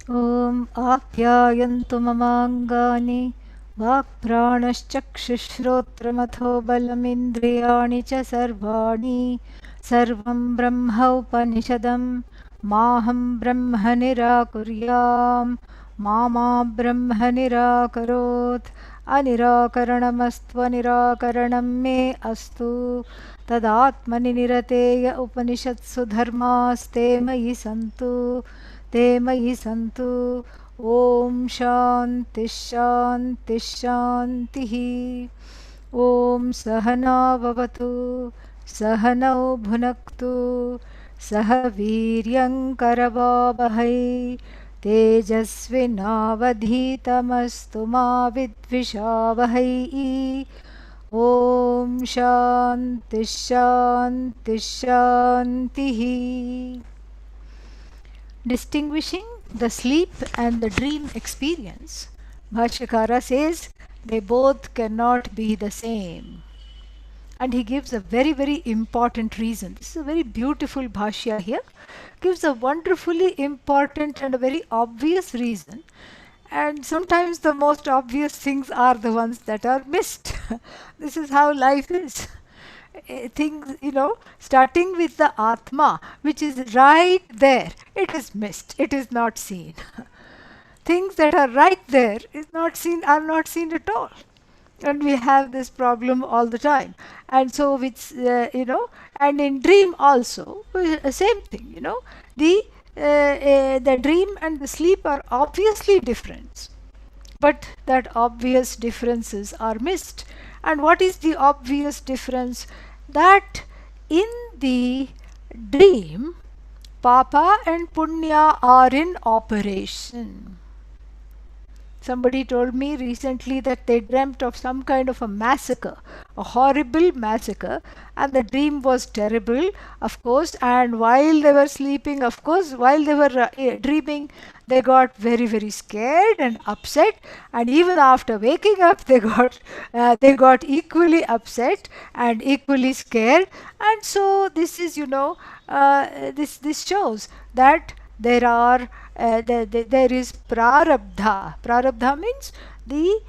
Om Apyayantu Mamangani Vakpranashchakshushrottramatho Balamindriyani cha Sarvani Sarvam Brahma Upanishadam Maham Brahma Nirakuryam Mama Brahma Nirakarot Anirakaranamastva Nirakaranam me astu Tadatmani Nirateya Upanishatsu Dharmaste Mayi Santu ते मयि सन्तु ॐ शान्ति शान्ति शान्तिः ॐ सहना भवतु सहनौ भुनक्तु सह वीर्यङ्करवावहै तेजस्विनावधीतमस्तु मा विद्विषावहै ॐ शान्ति शान्ति शान्तिः Distinguishing the sleep and the dream experience, Bhashyakara says they both cannot be the same. And he gives a very, very important reason. This is a very beautiful Bhashya here. Gives a wonderfully important and a very obvious reason. And sometimes the most obvious things are the ones that are missed. This is how life is. Things, starting with the Atma, which is right there, it is missed, it is not seen. Things that are right there are not seen at all. And we have this problem all the time. And so, and in dream also, same thing, the dream and the sleep are obviously different, but that obvious differences are missed. And what is the obvious difference? That in the dream, Papa and Punya are in operation. Somebody told me recently that they dreamt of some kind of a massacre, a horrible massacre, and the dream was terrible, of course. And while they were sleeping, of course, while they were dreaming, they got very, very scared and upset. And even after waking up, they got equally upset and equally scared. And so this is, this shows that there is prarabdha. Prarabdha means the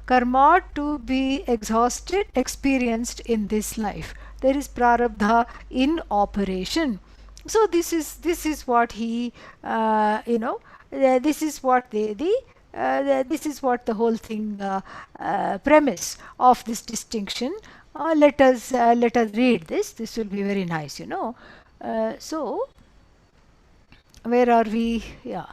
karma to be experienced in this life. There is prarabdha in operation. So this is what he this is what this is what the whole thing premise of this distinction. Let us read this. This will be very nice, so where are we? Yeah.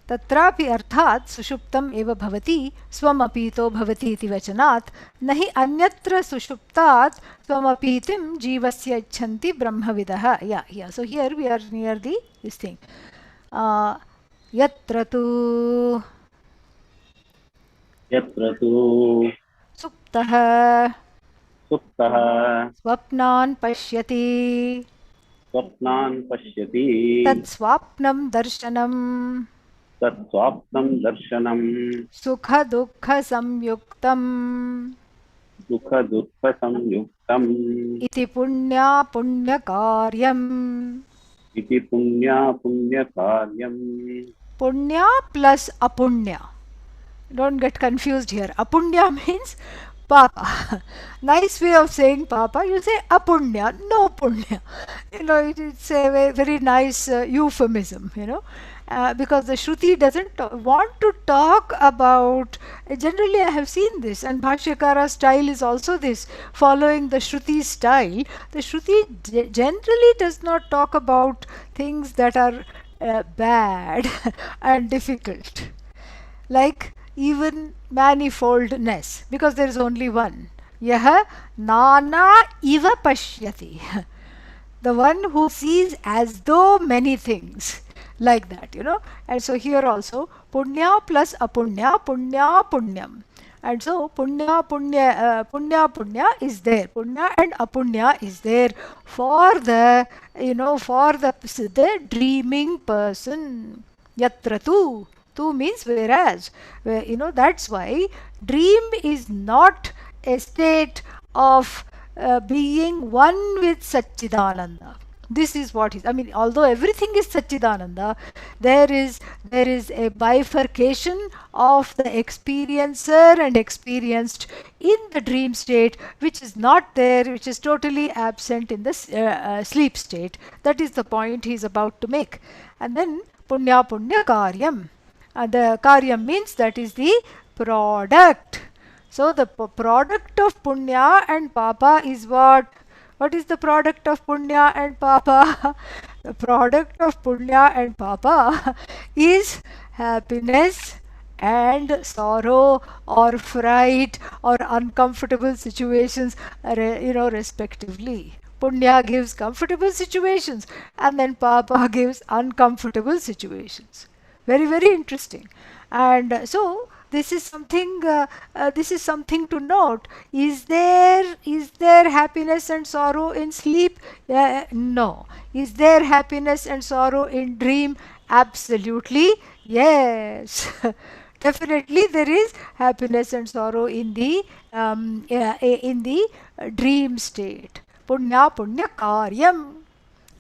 तत्रापि अर्थात् सुषुप्तम् एव भवति स्वमपीतो भवति इति वचनात् न हि अन्यत्र सुषुप्तात् स्वमपीतिं जीवस्य इच्छन्ति ब्रह्मविदः. Yeah. So here we are near this thing. यत्र तु सुप्तः स्वप्नान् पश्यति तत्स्वाप्नं दर्शनं सुख दुःख संयुक्तम् इति पुण्या पुण्यकार्यम्. Punya plus apunya. Don't get confused here. Apunya means Papa. Nice way of saying Papa. You say apunya, no punya. It's a very nice euphemism, because the Shruti doesn't want to talk about. Generally, I have seen this, and Bhashyakara's style is also this, following the Shruti style. The Shruti generally does not talk about things that are bad and difficult, like even manifoldness, because there is only one. Yaha nana iva pashyati. The one who sees as though many things, like that, And so here also, punya plus apunya, punya punyam. And so punya is there. Punya and apunya is there for the dreaming person. Yatra tu. Tu means whereas. That's why dream is not a state of being one with Satchidananda. This is what is, I mean, although everything is Satchidananda, there is a bifurcation of the experiencer and experienced in the dream state, which is not there, which is totally absent in the sleep state. That is the point he is about to make. And then Punya Punya Karyam. The Karyam means that is the product. So the product of Punya and Papa is what? What is the product of Punya and Papa? The product of Punya and Papa is happiness and sorrow or fright or uncomfortable situations, respectively. Punya gives comfortable situations and then Papa gives uncomfortable situations. Very, very interesting. And so this is something to note. Is there happiness and sorrow in sleep? No. Is there happiness and sorrow in dream? Absolutely yes. Definitely there is happiness and sorrow in the dream state. Punya Punya Karyam.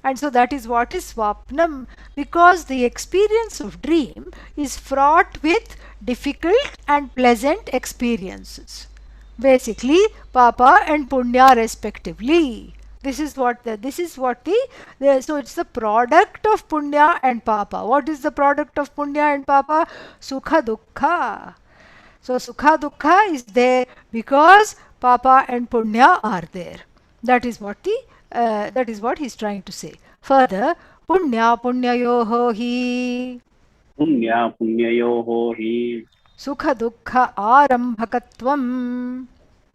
And so that is what is Swapnam, because the experience of dream is fraught with difficult and pleasant experiences. Basically, Papa and Punya respectively. This is what so it's the product of Punya and Papa. What is the product of Punya and Papa? Sukha Dukkha. So Sukha Dukkha is there because Papa and Punya are there. That is what he's trying to say. Further, Punya Punyayoho hi Punya Punyayoho hi Sukha Dukkha Arambhakatvam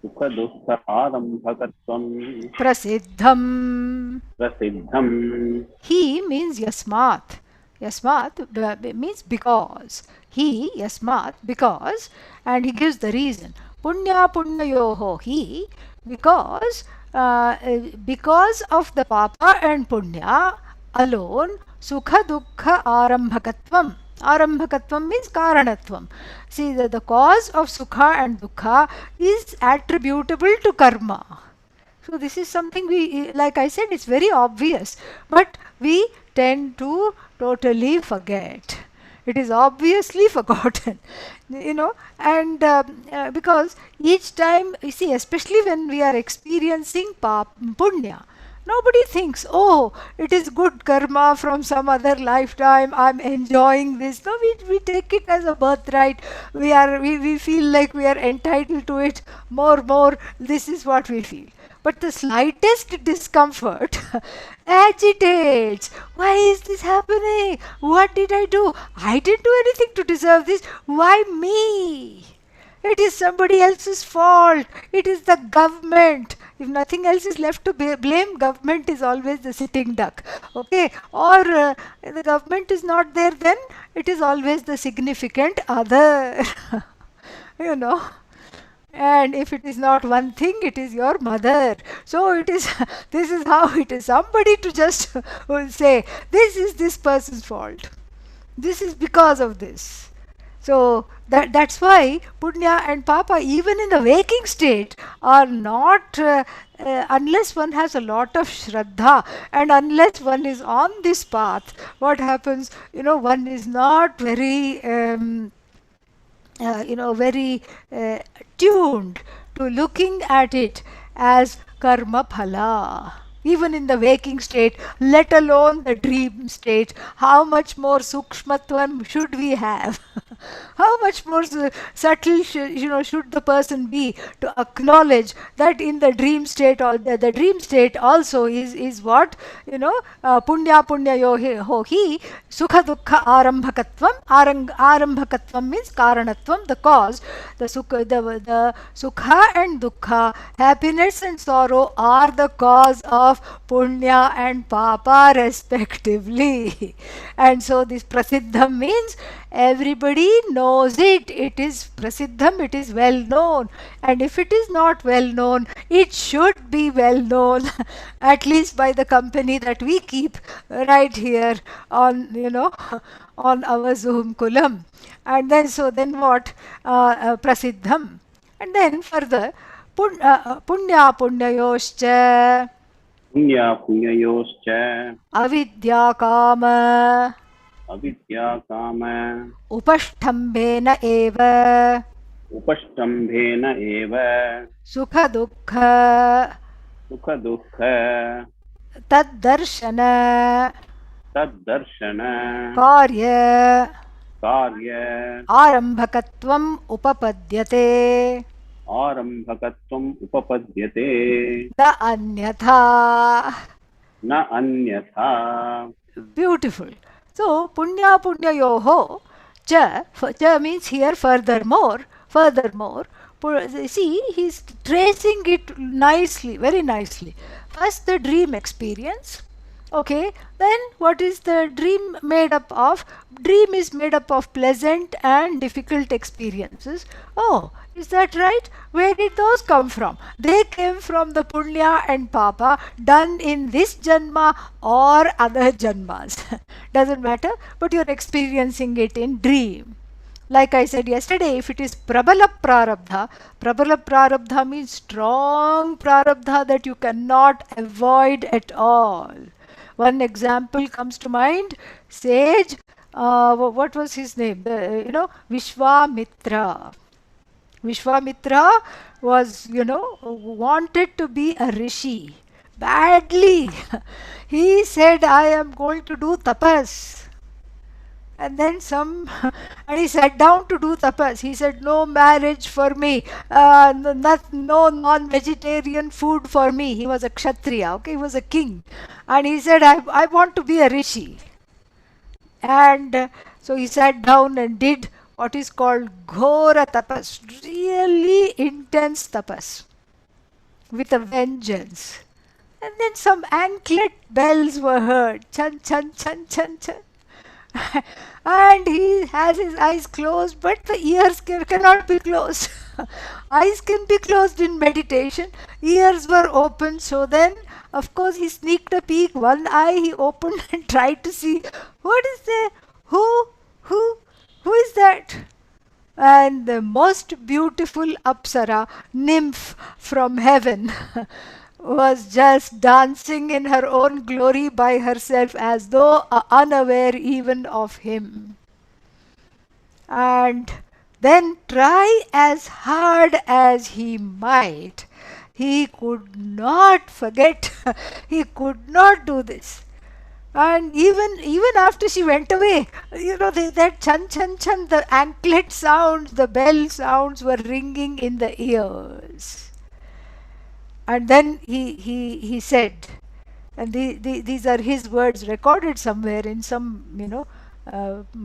Sukha Dukkha Arambhakatvam Prasiddham. Prasiddham. He means Yasmat. Yasmat means because. He, Yasmat, because, and he gives the reason. Punya Punyayoho hi, because of the Papa and Punya alone, Sukha Dukkha Arambhakatvam. Arambhakatvam means Karanatvam. See, the cause of Sukha and Dukkha is attributable to karma. So this is something like I said, it's very obvious, but we tend to totally forget. It is obviously forgotten, and because each time, you see, especially when we are experiencing punya, nobody thinks, oh, it is good karma from some other lifetime, I'm enjoying this. No, we take it as a birthright. We feel like we are entitled to it more. This is what we feel. But the slightest discomfort agitates. Why is this happening? What did I do? I didn't do anything to deserve this. Why me? It is somebody else's fault. It is the government. If nothing else is left to blame, government is always the sitting duck. Okay? Or the government is not there, then it is always the significant other. And if it is not one thing, it is your mother. So it is, this is how it is. Somebody to just say, this is this person's fault. This is because of this. So that's why Punya and Papa, even in the waking state, are not, unless one has a lot of Shraddha and unless one is on this path, what happens, one is not very very tuned to looking at it as karma phala. Even in the waking state, let alone the dream state, how much more sukshmatvam should we have? How much more subtle should the person be to acknowledge that in the dream state, or the dream state also is what? Punya Punya yohi Sukha Dukkha Arambhakatvam. Arambhakatvam means Karanatvam, the cause. The Sukha and Dukkha, happiness and sorrow, are the cause of Punya and Papa respectively. And so this Prasiddham means everybody knows it. It is Prasiddham, it is well known. And if it is not well known, it should be well known, at least by the company that we keep right here on, on our Zoom Kulam. And then what? Prasiddham. And then further, Punya Punyayoscha. पुण्यपुण्ययोश्च avidya kama अविद्या काम upashtambena eva उपष्टम्भेन एव sukha dukkha सुख दुःख taddarshana तद्दर्शन karya कार्य arambhakatvam upapadyate आरम्भकत्वम् उपपद्यते the anyatha. न अन्यथा. Beautiful. So punya punyayoho cha means here furthermore. See, he's tracing it nicely, very nicely. First the dream experience. Okay, then what is the dream made up of? Dream is made up of pleasant and difficult experiences. Oh, is that right? Where did those come from? They came from the punya and papa done in this janma or other janmas. Doesn't matter, but you're experiencing it in dream. Like I said yesterday, if it is prabala prarabdha means strong prarabdha that you cannot avoid at all. One example comes to mind, sage, what was his name? Vishwamitra. Vishwamitra was, wanted to be a rishi badly. He said, I am going to do tapas. And then and he sat down to do tapas. He said, no marriage for me, no non-vegetarian food for me. He was a kshatriya, okay, he was a king. And he said, I want to be a rishi. And so he sat down and did what is called ghora tapas, really intense tapas, with a vengeance. And then some anklet bells were heard, chan, chan, chan, chan, chan. And he has his eyes closed, but the ears cannot be closed. Eyes can be closed in meditation, ears were open. So then, of course, he sneaked a peek. One eye he opened and tried to see what is there. Who is that? And the most beautiful Apsara, nymph from heaven, was just dancing in her own glory by herself as though unaware even of him. And then try as hard as he might, he could not forget, he could not do this. And even after she went away, that chan chan chan, the anklet sounds, the bell sounds were ringing in the ears. And then he said, and these are his words recorded somewhere in some,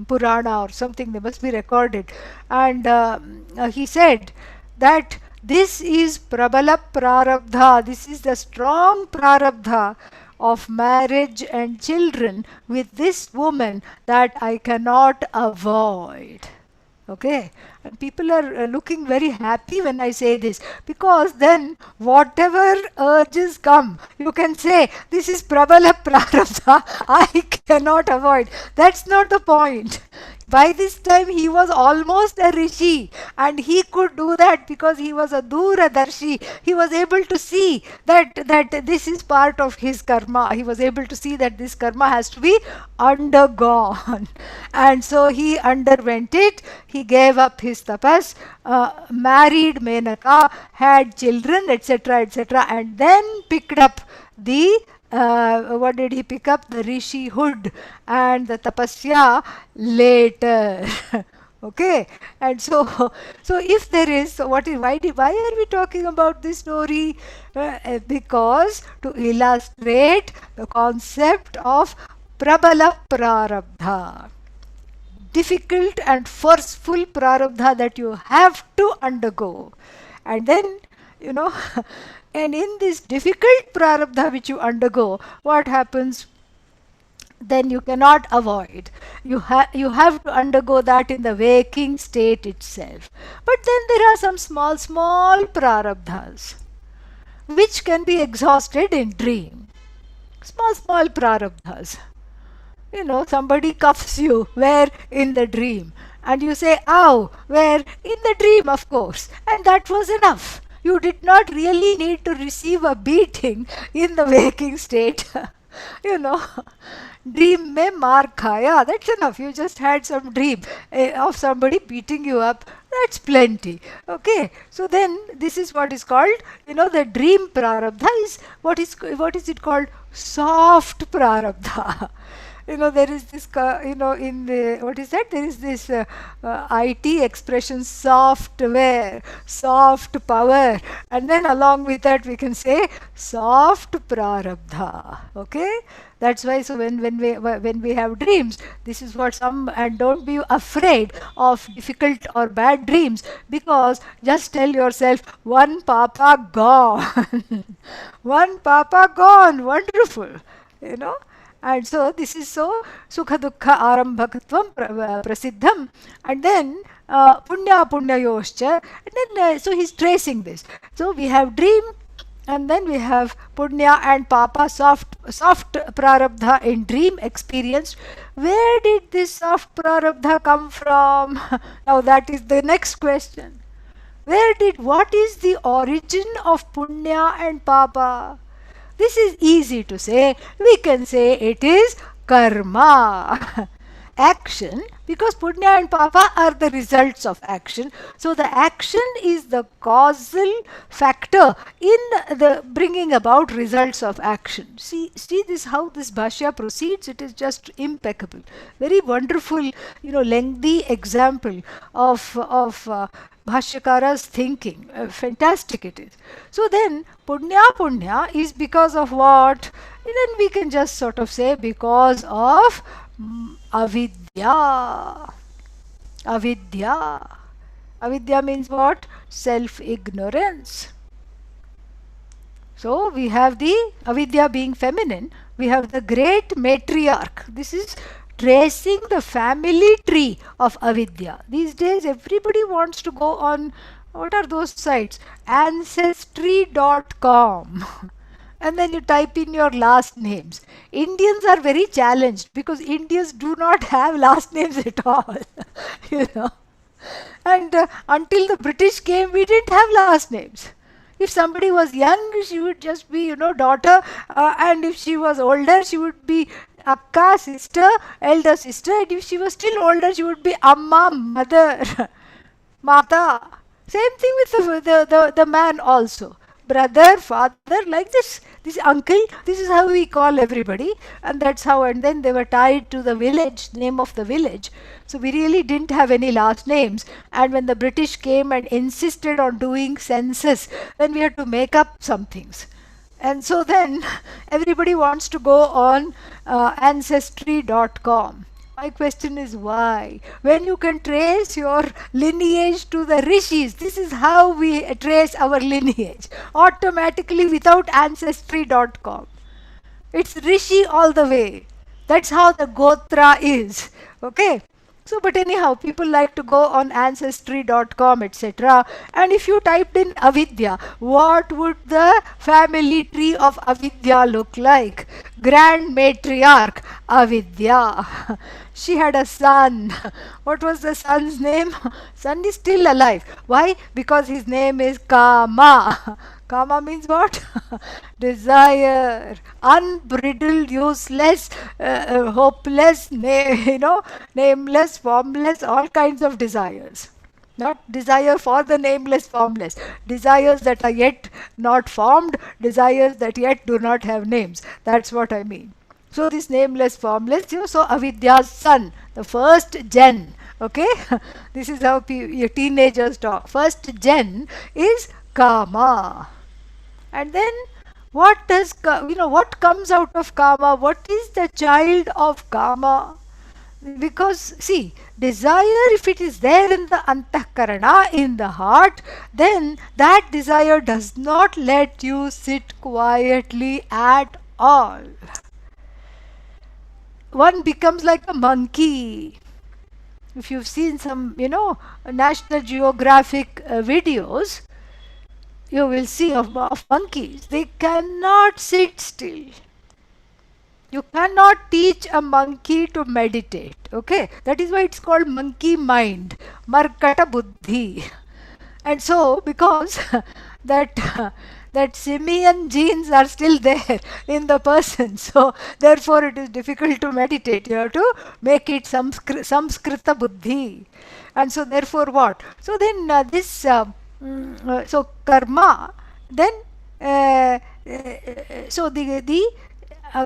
Purana or something, they must be recorded. And he said that this is prabala prarabdha, this is the strong prarabdha of marriage and children with this woman that I cannot avoid. Okay, and people are looking very happy when I say this, because then whatever urges come, you can say, this is prabala prarabdha, I cannot avoid. That's not the point. By this time he was almost a rishi, and he could do that because he was a duradarshi. He was able to see that this is part of his karma. He was able to see that this karma has to be undergone. And so he underwent it. He gave up his tapas, married Menaka, had children, etc., etc., and then picked up the what did he pick up? The rishihood and the tapasya later. Okay, and so if there is, why are we talking about this story? Because to illustrate the concept of prabala prarabdha, difficult and forceful prarabdha that you have to undergo. And then, and in this difficult prarabdha which you undergo, what happens? Then you cannot avoid. You have to undergo that in the waking state itself. But then there are some small prarabdhas which can be exhausted in dream. Small prarabdhas. Somebody cuffs you, where? In the dream. And you say, ow, where? In the dream, of course. And that was enough. You did not really need to receive a beating in the waking state. you know, dream mein maar khaya. That's enough. You just had some dream of somebody beating you up. That's plenty. Okay. So then this is what is called, the dream prarabdha is what is it called? Soft prarabdha. There is this, in the, what is that? There is this IT expression, software, soft power, and then along with that we can say soft prarabdha. Okay, that's why. So when we have dreams, this is what some, and don't be afraid of difficult or bad dreams, because just tell yourself, one papa gone, one papa gone, wonderful, you know. And so this is so sukha dukkha arambhakatvam prasiddham, and then punya punyayoscha, and then so he's tracing this. So we have dream, and then we have punya and papa, soft prarabdha in dream experience. Where did this soft prarabdha come from? Now that is the next question. What is the origin of punya and papa? This is easy to say. We can say it is karma. Action, because punya and papa are the results of action. So the action is the causal factor in the bringing about results of action. See this, how this bhashya proceeds. It is just impeccable. Very wonderful, lengthy example of Bhashyakara's thinking. Fantastic it is. So then, punya is because of what? Then we can just sort of say because of avidya. Avidya. Avidya means what? Self-ignorance. So we have the avidya being feminine. We have the great matriarch. This is tracing the family tree of avidya. These days everybody wants to go on, what are those sites? Ancestry.com. And then you type in your last names. Indians are very challenged because Indians do not have last names at all. you know. And until the British came, we didn't have last names. If somebody was young, she would just be, daughter, and if she was older, she would be akka, sister, elder sister, and if she was still older, she would be amma, mother, mata. Same thing with the man also. Brother, father, like this. This uncle, this is how we call everybody, and that's how, and then they were tied to the village, name of the village. So we really didn't have any last names. And when the British came and insisted on doing census, then we had to make up some things. And so then everybody wants to go on ancestry.com. My question is why? When you can trace your lineage to the rishis, this is how we trace our lineage, automatically without ancestry.com. It's rishi all the way. That's how the gotra is. Okay? So, but anyhow, people like to go on ancestry.com, etc. And if you typed in avidya, what would the family tree of avidya look like? Grand matriarch avidya. She had a son. What was the son's name? Son is still alive. Why? Because his name is Kama. Kama means what? Desire, unbridled, useless, hopeless, nameless, formless, all kinds of desires. Not desire for the nameless, formless. Desires that are yet not formed, desires that yet do not have names. That's what I mean. So this nameless, formless, so avidya's son, the first gen. Okay? This is how teenagers talk. First gen is Kama. And then what comes out of Kama? What is the child of Kama? Because see, desire, if it is there in the antahkarana, in the heart, then that desire does not let you sit quietly at all. One becomes like a monkey. If you've seen some, National Geographic videos, you will see of monkeys. They cannot sit still. You cannot teach a monkey to meditate. Okay? That is why it's called monkey mind. Markata buddhi. And so, because that that simian genes are still there in the person. So therefore it is difficult to meditate. You have to make it samskrita buddhi. And so therefore what? So then so karma, then uh, so the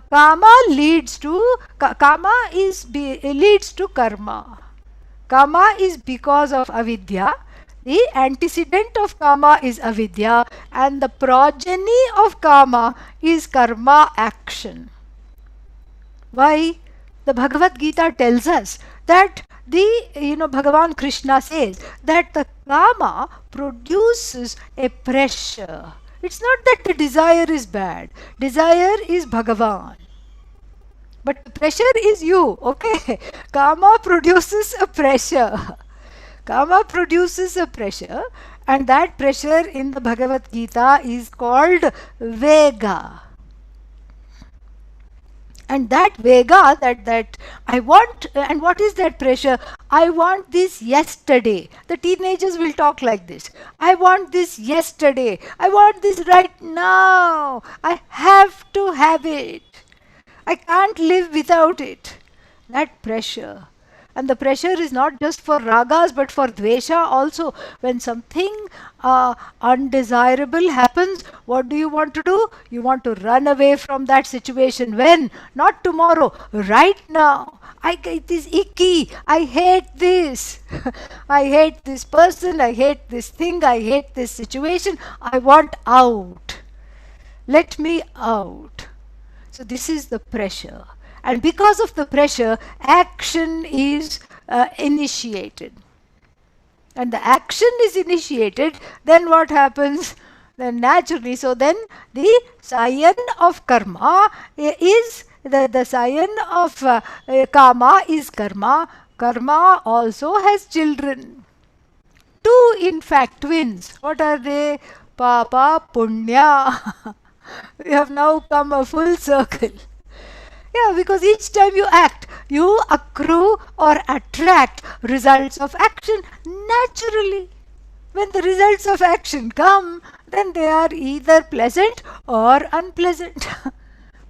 kama leads to kama leads to karma. Kama is because of avidya. The antecedent of kama is avidya, and the progeny of kama is karma action. Why? The Bhagavad Gita tells us that Bhagavan Krishna says that the kama produces a pressure. It's not that the desire is bad. Desire is Bhagavan. But the pressure is you, okay? Kama produces a pressure. Kama produces a pressure, and that pressure in the Bhagavad Gita is called Vega. And that Vega, that I want, and what is that pressure? I want this yesterday. The teenagers will talk like this. I want this yesterday. I want this right now. I have to have it. I can't live without it. That pressure. And the pressure is not just for ragas but for dvesha also. When something undesirable happens, what do you want to do? You want to run away from that situation. When? Not tomorrow, right now. It is icky. I hate this. I hate this person. I hate this thing. I hate this situation. I want out. Let me out. So this is the pressure. And because of the pressure, action is initiated. And the action is initiated, then what happens? Then naturally, so then the scion of karma is, the scion of kama is karma. Karma also has children. Two, in fact, twins. What are they? Papa, Punya. We have now come a full circle. Yeah, because each time you act, you accrue or attract results of action naturally. When the results of action come, then they are either pleasant or unpleasant.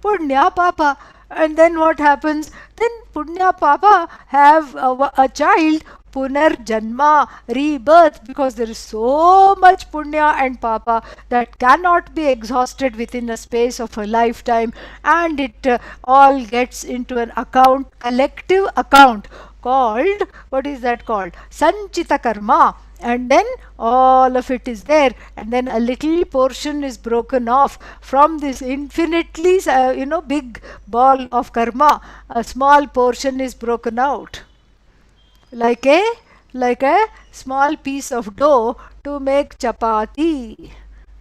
Punya Papa. And then what happens? Then Punya Papa have a child, Punar Janma, rebirth, because there is so much Punya and Papa that cannot be exhausted within a space of a lifetime, and it all gets into an account, collective account called, what is that called? Sanchita Karma. And then all of it is there, and then a little portion is broken off from this infinitely big ball of karma. A small portion is broken out, like a small piece of dough to make chapati.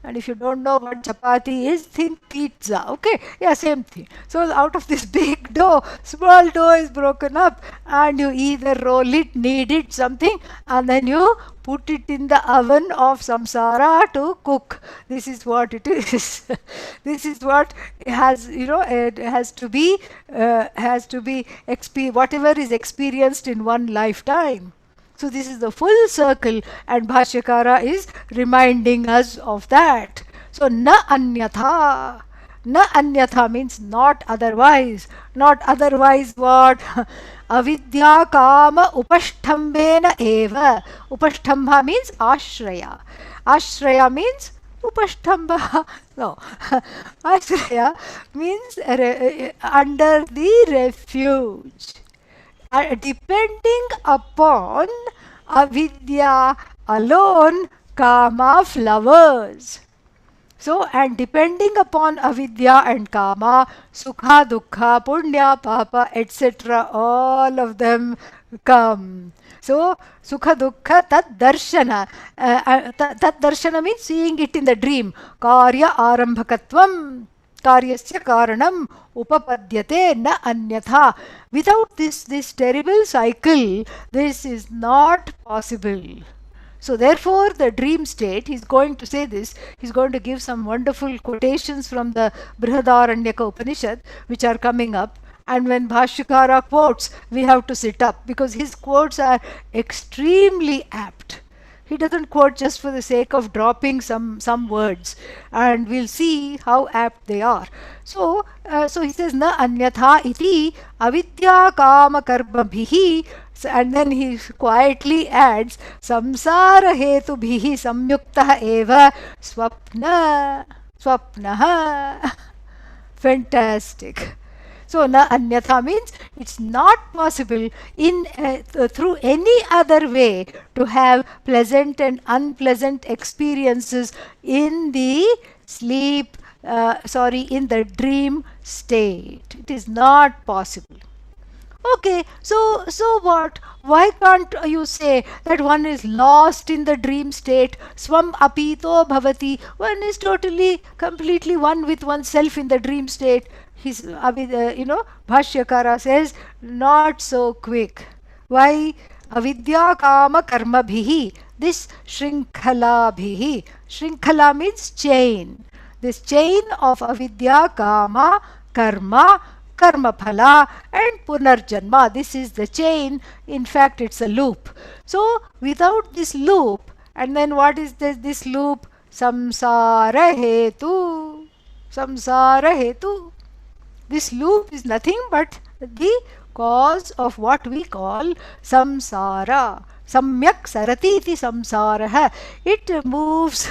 And if you don't know what chapati is, think pizza. Okay, yeah, same thing. So out of this big dough, small dough is broken up, and you either roll it, knead it, something, and then you put it in the oven of samsara to cook. This is what it is. This is what has, it has to be whatever is experienced in one lifetime. So this is the full circle, and Bhashyakara is reminding us of that. So na anyatha. Na anyatha means not otherwise. Not otherwise what? Avidya kama upasthambena eva. Upasthambha means ashraya. Ashraya means upasthambha. No. Ashraya means under the refuge. Depending upon avidya alone, kama flowers. So, and depending upon avidya and kama, sukha, dukkha, punya, papa, etc., all of them come. So, sukha, dukkha, tat darshana. Tat darshana means seeing it in the dream. Karya arambhakatvam. Karyasya karanam upapadyate na anyatha. Without this terrible cycle, this is not possible. So therefore the dream state, he's going to say this, he's going to give some wonderful quotations from the Brihadaranyaka Upanishad which are coming up. And when Bhashyakara quotes, we have to sit up because his quotes are extremely apt. He doesn't quote just for the sake of dropping some words, and we'll see how apt they are. So he says, na anyatha iti avidya kama karma bhihi, and then he quietly adds, samsara hetu bhihi samyuktah eva swapnaha. Fantastic. So, na anyatha means it's not possible in through any other way to have pleasant and unpleasant experiences in the in the dream state. It is not possible. Okay, so what? Why can't you say that one is lost in the dream state? Swam apito bhavati. One is totally, completely one with oneself in the dream state. Bhashyakara says, not so quick. Why? Avidya kama karma bhihi. This shrinkhala bhihi. Shrinkhala means chain. This chain of avidya kama karma, karma phala, and punarjanma. This is the chain. In fact, it's a loop. So, without this loop, and then what is this loop? Samsara hetu. Samsara hetu. This loop is nothing but the cause of what we call samsara. Samyak sarati iti samsaraha. It moves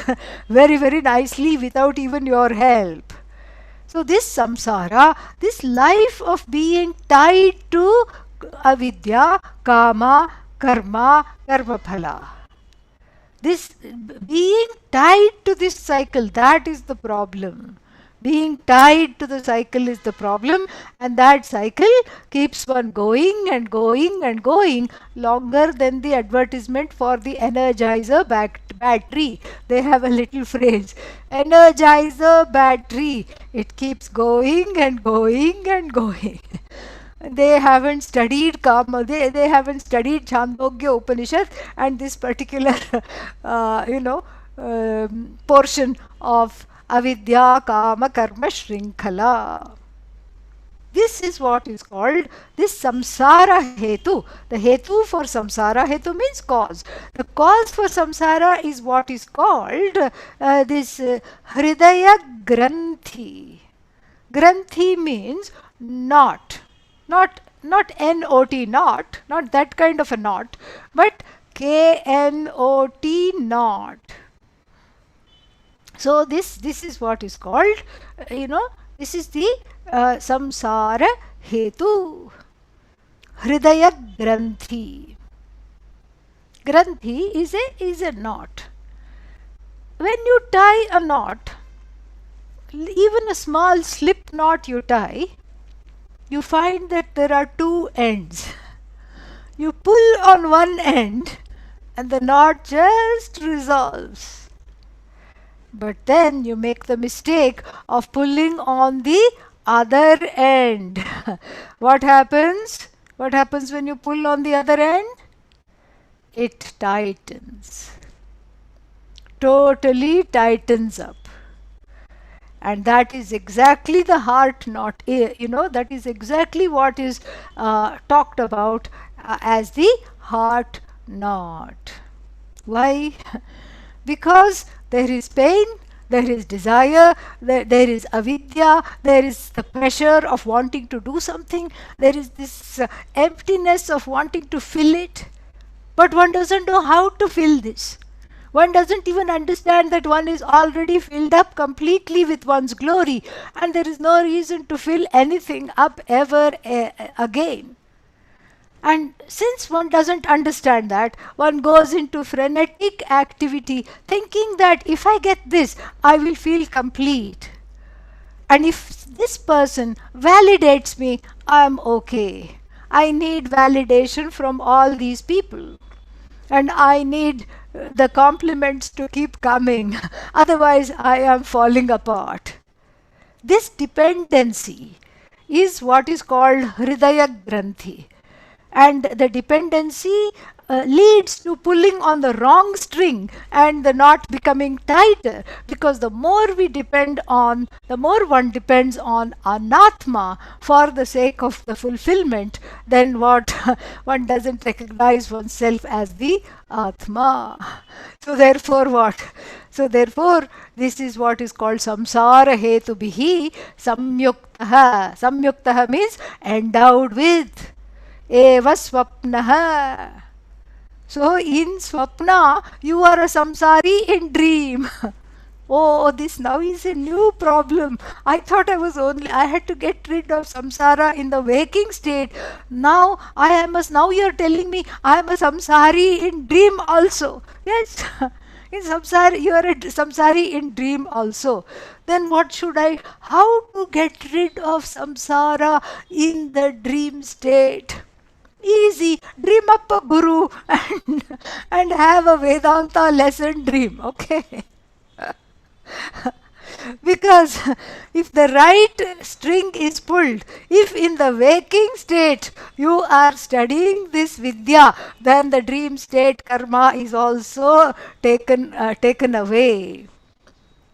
very, very nicely without even your help. So this samsara, this life of being tied to avidya, kama, karma, karma phala. This being tied to this cycle, that is the problem. Being tied to the cycle is the problem, and that cycle keeps one going and going and going longer than the advertisement for the Energizer battery. They have a little phrase, Energizer battery. It keeps going and going and going. They haven't studied Kama, they haven't studied Chandogya Upanishad and this particular, portion of avidya kama karma shrinkhala. This is what is called this samsara hetu. The hetu for samsara, hetu means cause. The cause for samsara is what is called this hridaya granthi. Granthi means knot. Not N-O-T, not that kind of a knot, but K-N-O-T, knot. So this is what is called, this is the samsara hetu, hridaya granthi. Granthi is a knot. When you tie a knot, even a small slip knot you tie, you find that there are two ends. You pull on one end and the knot just resolves. But then you make the mistake of pulling on the other end. What happens? What happens when you pull on the other end? It tightens. Totally tightens up. And that is exactly the heart knot, that is exactly what is talked about as the heart knot. Why? Because there is pain, there is desire, there is avidya, there is the pressure of wanting to do something, there is this emptiness of wanting to fill it, but one doesn't know how to fill this. One doesn't even understand that one is already filled up completely with one's glory, and there is no reason to fill anything up ever again. And since one doesn't understand that, one goes into frenetic activity, thinking that if I get this, I will feel complete. And if this person validates me, I am okay. I need validation from all these people. And I need the compliments to keep coming. Otherwise, I am falling apart. This dependency is what is called hridaya granthi. and the dependency leads to pulling on the wrong string and the knot becoming tighter, because the more one depends on anatma for the sake of the fulfillment, then what one doesn't recognize oneself as the atma. So therefore what? So therefore this is what is called samsara hetubihi samyuktaha. Samyuktaha means endowed with. Eva swapnaha. So in swapna, you are a samsari in dream. Oh, this now is a new problem. I thought I had to get rid of samsara in the waking state. Now you are telling me I am a samsari in dream also. Yes, in samsara, you are a samsari in dream also. Then how to get rid of samsara in the dream state? Easy, dream up a guru and have a Vedanta lesson dream, okay? Because if the right string is pulled, if in the waking state you are studying this Vidya, then the dream state karma is also taken away.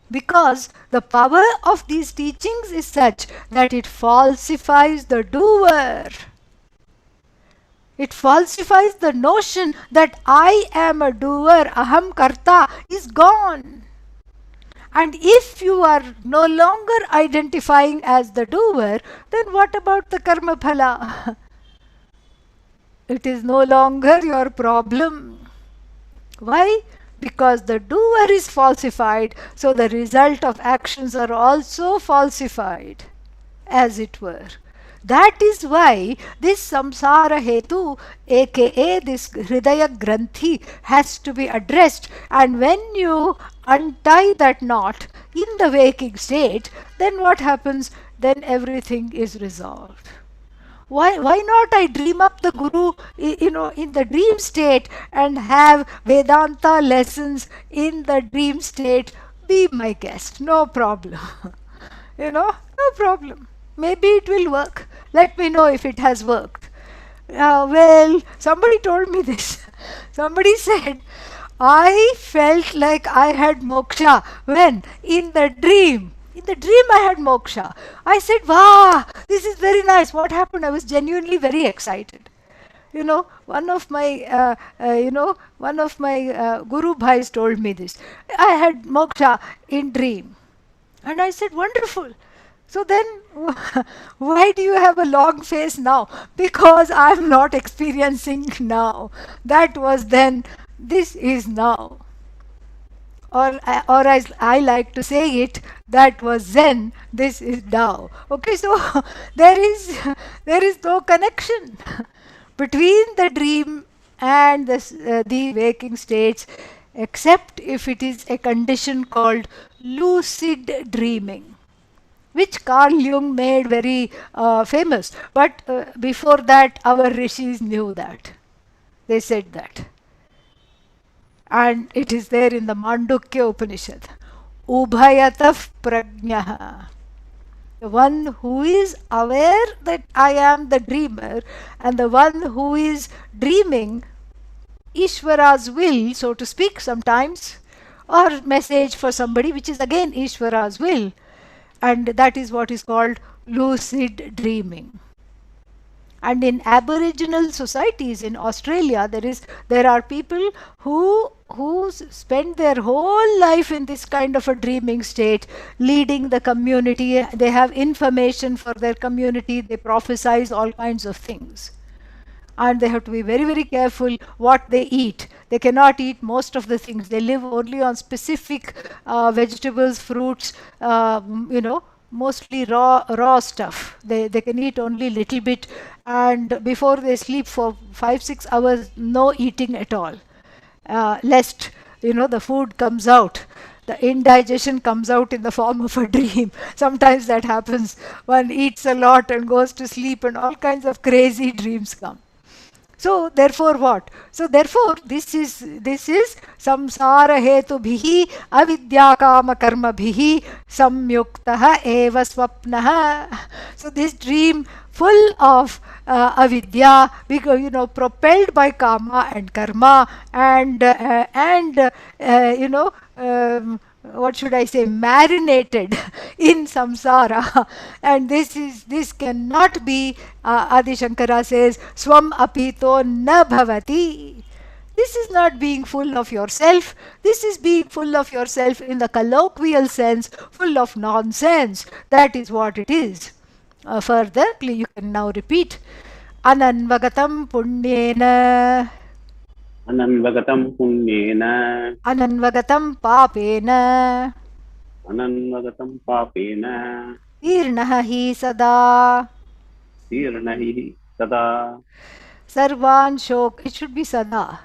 Because the power of these teachings is such that it falsifies the doer. It falsifies the notion that I am a doer, aham karta is gone. And if you are no longer identifying as the doer, then what about the karma phala? It is no longer your problem. Why? Because the doer is falsified, so the result of actions are also falsified, as it were. That is why this samsara hetu, aka this hridaya granthi, has to be addressed. And when you untie that knot in the waking state, then what happens? Then everything is resolved. Why not I dream up the guru, in the dream state and have Vedanta lessons in the dream state? Be my guest, no problem. No problem. Maybe it will work. Let me know if it has worked. Well, somebody told me this. Somebody said, I felt like I had moksha when in the dream. In the dream, I had moksha. I said, wow, this is very nice. What happened? I was genuinely very excited. One of my guru bhais told me this. I had moksha in dream. And I said, wonderful. So then, why do you have a long face now? Because I'm not experiencing now. That was then, this is now. Or as I like to say it, that was Zen, this is now. Okay, so there is no connection between the dream and the waking states, except if it is a condition called lucid dreaming, which Carl Jung made very famous. But before that, our rishis knew that. They said that. And it is there in the Mandukya Upanishad. Ubhayataf prajnaha. The one who is aware that I am the dreamer, and the one who is dreaming Ishvara's will, so to speak, sometimes, or message for somebody, which is again Ishvara's will. And that is what is called lucid dreaming. And in Aboriginal societies in Australia, there are people who spend their whole life in this kind of a dreaming state, leading the community. They have information for their community. They prophesize all kinds of things. And they have to be very, very careful what they eat. They cannot eat most of the things. They live only on specific vegetables, fruits, mostly raw stuff. They can eat only little bit, and before they sleep for 5-6 hours, no eating at all, lest the food comes out. The indigestion comes out in the form of a dream. Sometimes that happens. One eats a lot and goes to sleep, and all kinds of crazy dreams come. So therefore what? So therefore this is samsara hetu bhihi avidya kama karma bhihi samyuktah eva swapnah. So this dream full of avidya, because propelled by kama and karma, and what should I say, marinated in samsara. And this cannot be, Adi Shankara says, swam apito na bhavati. This is not being full of yourself. This is being full of yourself in the colloquial sense, full of nonsense. That is what it is. Further, you can now repeat. Ananvagatam punyena. Ananvagatam punyena. Ananvagatam papena. Ananvagatam papena. Tirnaha hi sada. Tirnahi sada. Sarvan shok. It should be sada.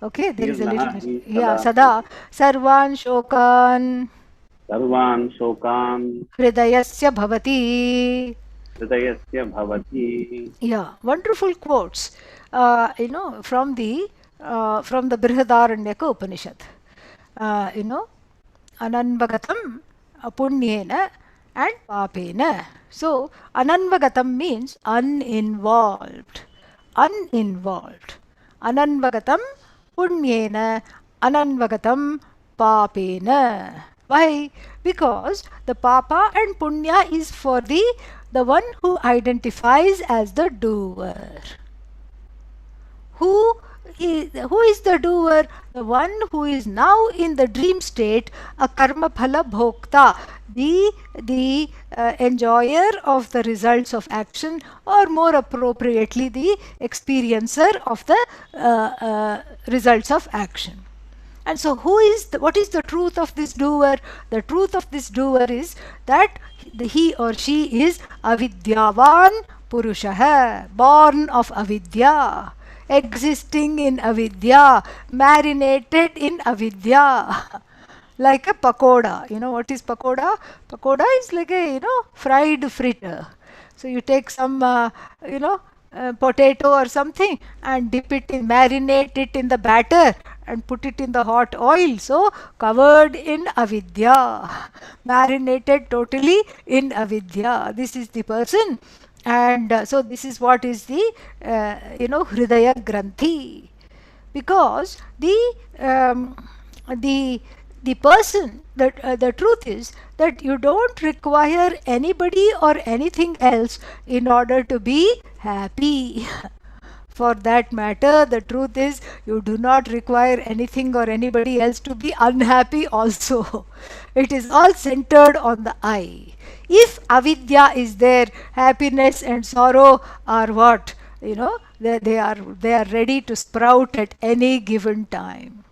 Okay, there is a little bit. Tirnahi Yeah, sada. sada. Sarvan shokan. Sarvan shokan. Hridayasya bhavati. Hridayasya bhavati. Yeah, wonderful quotes. From the Brihadaranyaka Upanishad. Ananvagatam punyena and papena. So ananvagatam means uninvolved. Uninvolved. Ananvagatam punyena, ananvagatam papena. Why? Because the papa and punya is for the one who identifies as the doer. Who is the doer? The one who is now in the dream state, a karma phala bhokta, the enjoyer of the results of action, or more appropriately, the experiencer of the results of action. And so what is the truth of this doer? The truth of this doer is that he or she is avidyavan purushah, born of avidya, existing in avidya, marinated in avidya. Like a pakoda. You know what is pakoda? Pakoda is like a fried fritter. So you take some potato or something and dip it in, marinate it in the batter and put it in the hot oil. So covered in avidya, marinated totally in avidya. This is the person. And so this is what is the hridaya granthi. Because the person, the truth is that you don't require anybody or anything else in order to be happy. For that matter, the truth is you do not require anything or anybody else to be unhappy also. It is all centered on the I. If avidya is there, happiness and sorrow are what? They are ready to sprout at any given time.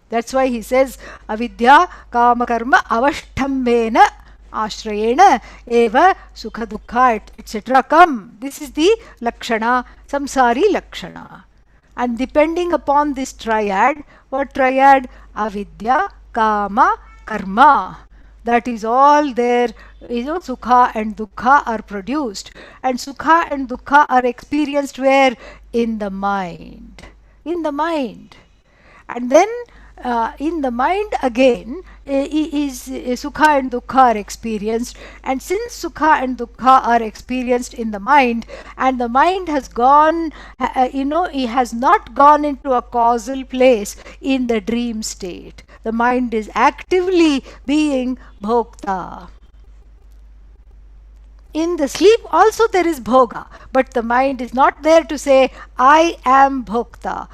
That's why he says avidya kama karma avashtambena ashrayena eva sukha dukkha etc. come. This is the lakshana, samsari lakshana. And depending upon this triad, what triad? Avidya, kama, karma. That is all there. Sukha and dukkha are produced. And sukha and dukkha are experienced where? In the mind. In the mind. And then in the mind again is sukha and dukkha are experienced. And since sukha and dukkha are experienced in the mind, and the mind has gone, it has not gone into a causal place in the dream state. The mind is actively being bhokta. In the sleep also there is bhoga, but the mind is not there to say, I am bhokta.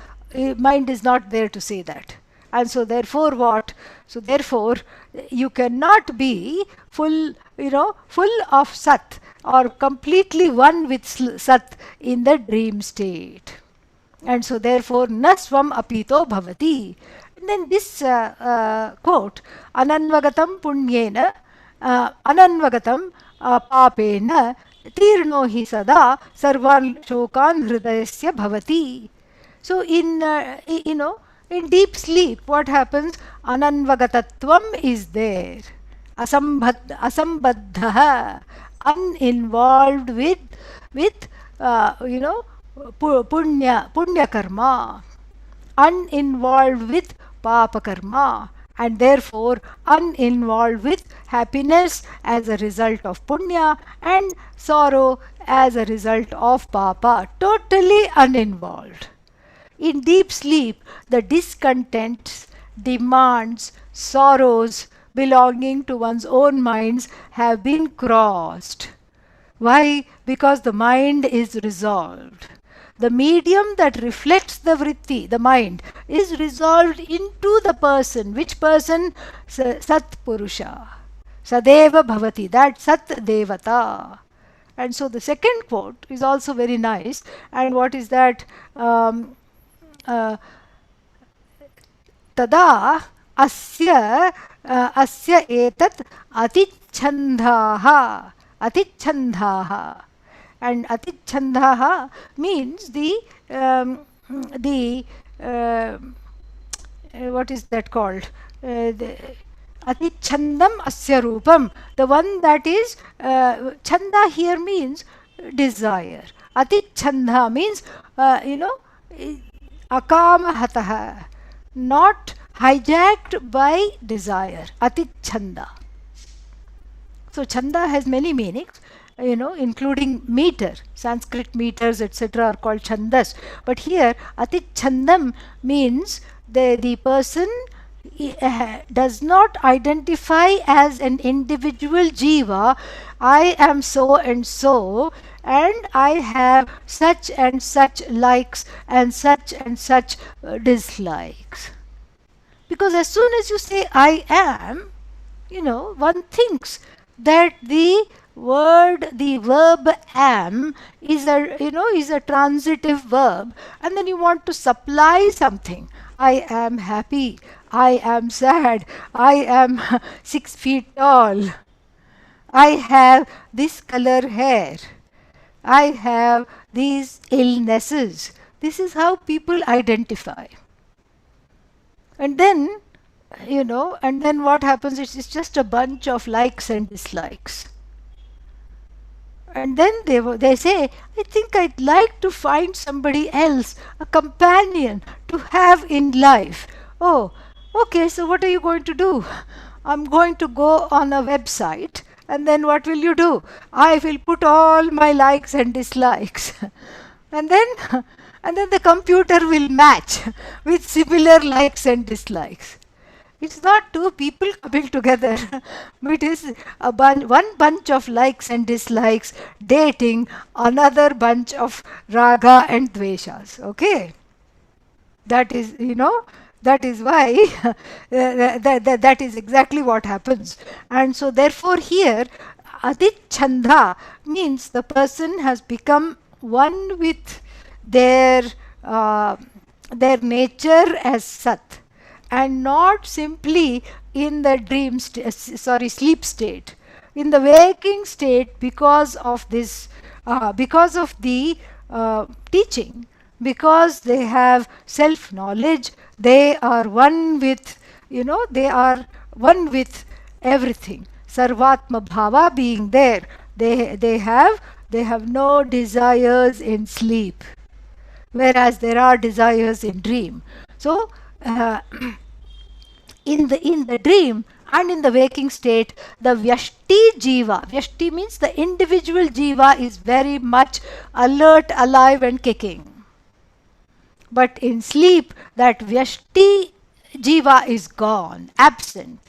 Mind is not there to say that. And so therefore what? So therefore you cannot be full of sat or completely one with sat in the dream state. And so therefore na swam apito bhavati. And then this quote, ananvagatam punyena, ananvagatam papena tirno hi sada sarvan shokan hridayasya bhavati. So in deep sleep, what happens? Ananvagatatvam is there. Asambadha, uninvolved with punya karma, uninvolved with papa karma, and therefore uninvolved with happiness as a result of punya and sorrow as a result of papa, totally uninvolved. In deep sleep, the discontents, demands, sorrows belonging to one's own minds have been crossed. Why? Because the mind is resolved. The medium that reflects the vritti, the mind, is resolved into the person. Which person? Sat Purusha. Sadeva Bhavati, that Sat Devata. And so the second quote is also very nice. And what is that? Uh, तदा अस्य अस्य एतत् अतिच्छन्दाः अतिच्छन्दाः and atichhandaha means the what is that called, atichandam asya roopam, the one that is chanda here means desire. Atichanda means akamahataha, not hijacked by desire. Atichanda. So chanda has many meanings, including meter. Sanskrit meters, etc., are called chandas. But here, atichandam means the person does not identify as an individual jiva. I am so and so, and I have such and such likes and such dislikes. Because as soon as you say I am, one thinks that the verb am is a transitive verb, and then you want to supply something. I am happy, I am sad, I am 6 feet tall, I have this color hair, I have these illnesses. This is how people identify. And then what happens is it's just a bunch of likes and dislikes. And then they say, I think I'd like to find somebody else, a companion to have in life. Oh, okay, so what are you going to do? I'm going to go on a website, and then what will you do? I will put all my likes and dislikes. and then the computer will match with similar likes and dislikes. It's not two people coming together. It is one bunch of likes and dislikes dating another bunch of raga and dveshas. Okay? That is, that is why that is exactly what happens. And so therefore here, adichanda means the person has become one with their nature as sat, and not simply in the sleep state. In the waking state, because of this, because of the teaching, because they have self-knowledge, they are one with, they are one with everything. Sarvatma bhava being there, they have no desires in sleep, whereas there are desires in dream. So in the dream and in the waking state, the vyashti means the individual jiva is very much alert, alive and kicking. But in sleep, that vyashti jiva is gone, absent.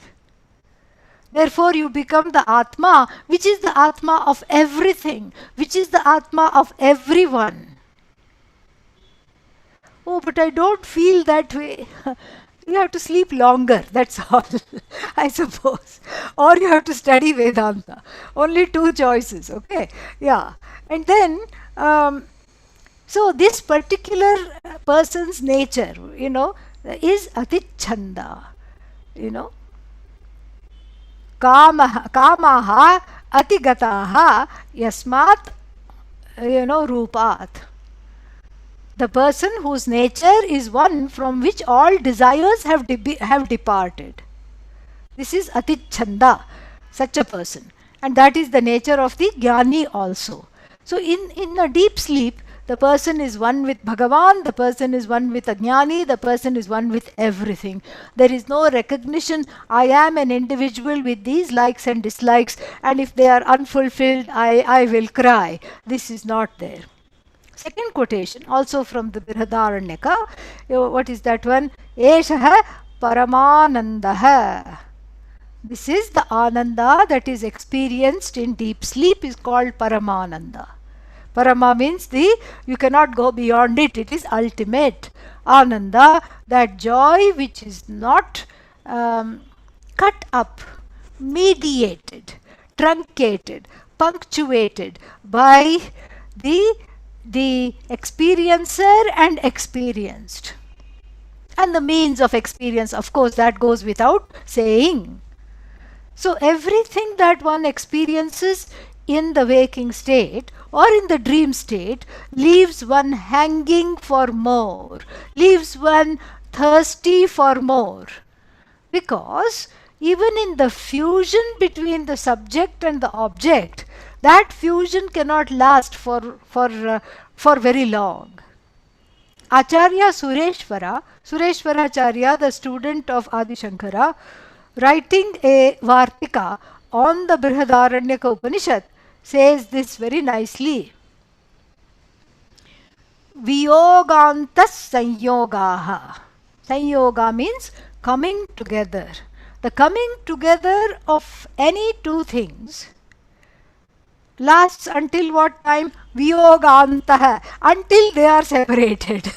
Therefore you become the Atma, which is the Atma of everything, which is the Atma of everyone. Oh, but I don't feel that way. You have to sleep longer, that's all, I suppose. Or you have to study Vedanta. Only two choices, okay? Yeah. And then, so this particular person's nature, is atichanda, kamaha atigataha yasmat, rupat. The person whose nature is one from which all desires have departed. This is atichanda, such a person. And that is the nature of the jnani also. So in a deep sleep, The person is one with Bhagavan, the person is one with Ajnani, the person is one with everything. There is no recognition, I am an individual with these likes and dislikes, and if they are unfulfilled, I will cry. This is not there. Second quotation, also from the Brihadaranyaka. What is that one? Eshaha Paramananda. This is the Ananda that is experienced in deep sleep, is called Paramananda. Parama means you cannot go beyond it, it is ultimate. Ananda, that joy which is not cut up, mediated, truncated, punctuated by the experiencer and experienced. And the means of experience, of course, that goes without saying. So everything that one experiences in the waking state or in the dream state leaves one hanging for more, leaves one thirsty for more. Because even in the fusion between the subject and the object, that fusion cannot last for very long. Acharya Sureshwaracharya, the student of Adi Shankara, writing a Vartika on the Brihadaranyaka Upanishad, says this very nicely. Viyogantas sanyogaha. Sanyoga means coming together. The coming together of any two things lasts until what time? Viyogantaha, until they are separated.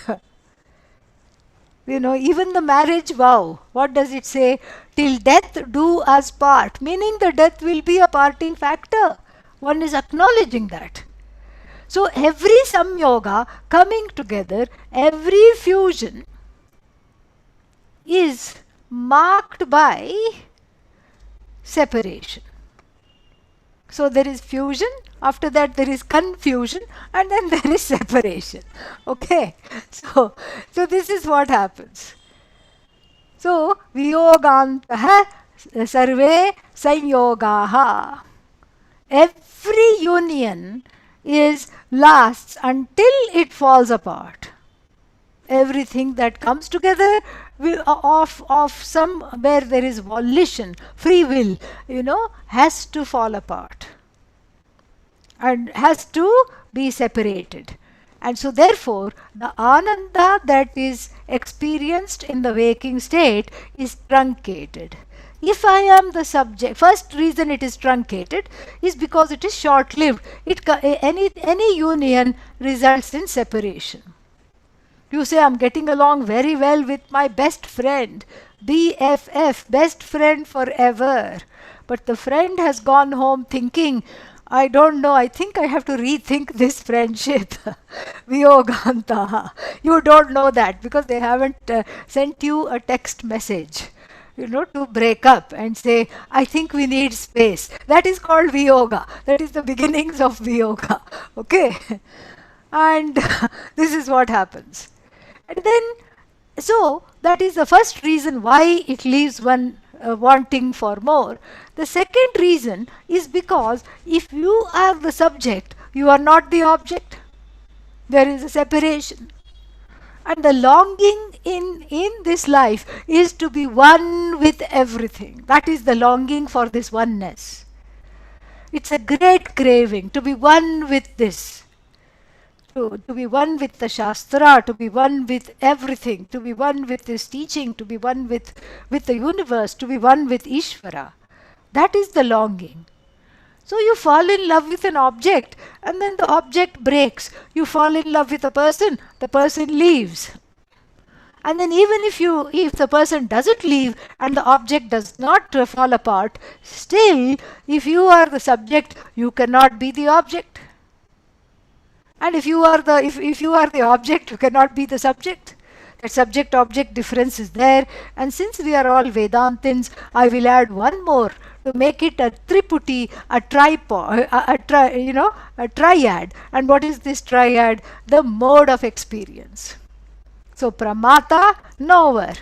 Even the marriage vow, what does it say? Till death do us part, meaning the death will be a parting factor. One is acknowledging that. So every samyoga coming together, every fusion is marked by separation. So there is fusion, after that there is confusion, and then there is separation. Okay, so this is what happens. So viyogantaha sarve sanyogaha. Every union lasts until it falls apart. Everything that comes together of some where there is volition, free will, has to fall apart and has to be separated. And so therefore the ananda that is experienced in the waking state is truncated. If I am the subject, first reason it is truncated is because it is short-lived. Any union results in separation. You say, I'm getting along very well with my best friend, BFF, best friend forever. But the friend has gone home thinking, I don't know, I think I have to rethink this friendship. Viyoganta. You don't know that because they haven't sent you a text message, to break up and say, I think we need space. That is called Viyoga. That is the beginnings of Viyoga. Okay? And this is what happens. And then, so that is the first reason why it leaves one wanting for more. The second reason is because if you are the subject, you are not the object. There is a separation. And the longing in this life is to be one with everything. That is the longing for this oneness. It's a great craving to be one with this. To be one with the Shastra, to be one with everything, to be one with this teaching, to be one with the universe, to be one with Ishvara. That is the longing. So you fall in love with an object and then the object breaks. You fall in love with a person, the person leaves. And then even if the person doesn't leave and the object does not fall apart, still if you are the subject, you cannot be the object. And if you are the object, you cannot be the subject. That subject-object difference is there. And since we are all Vedantins, I will add one more to make it a triputi, a tripod, a triad. And what is this triad? The mode of experience. So pramata, knower.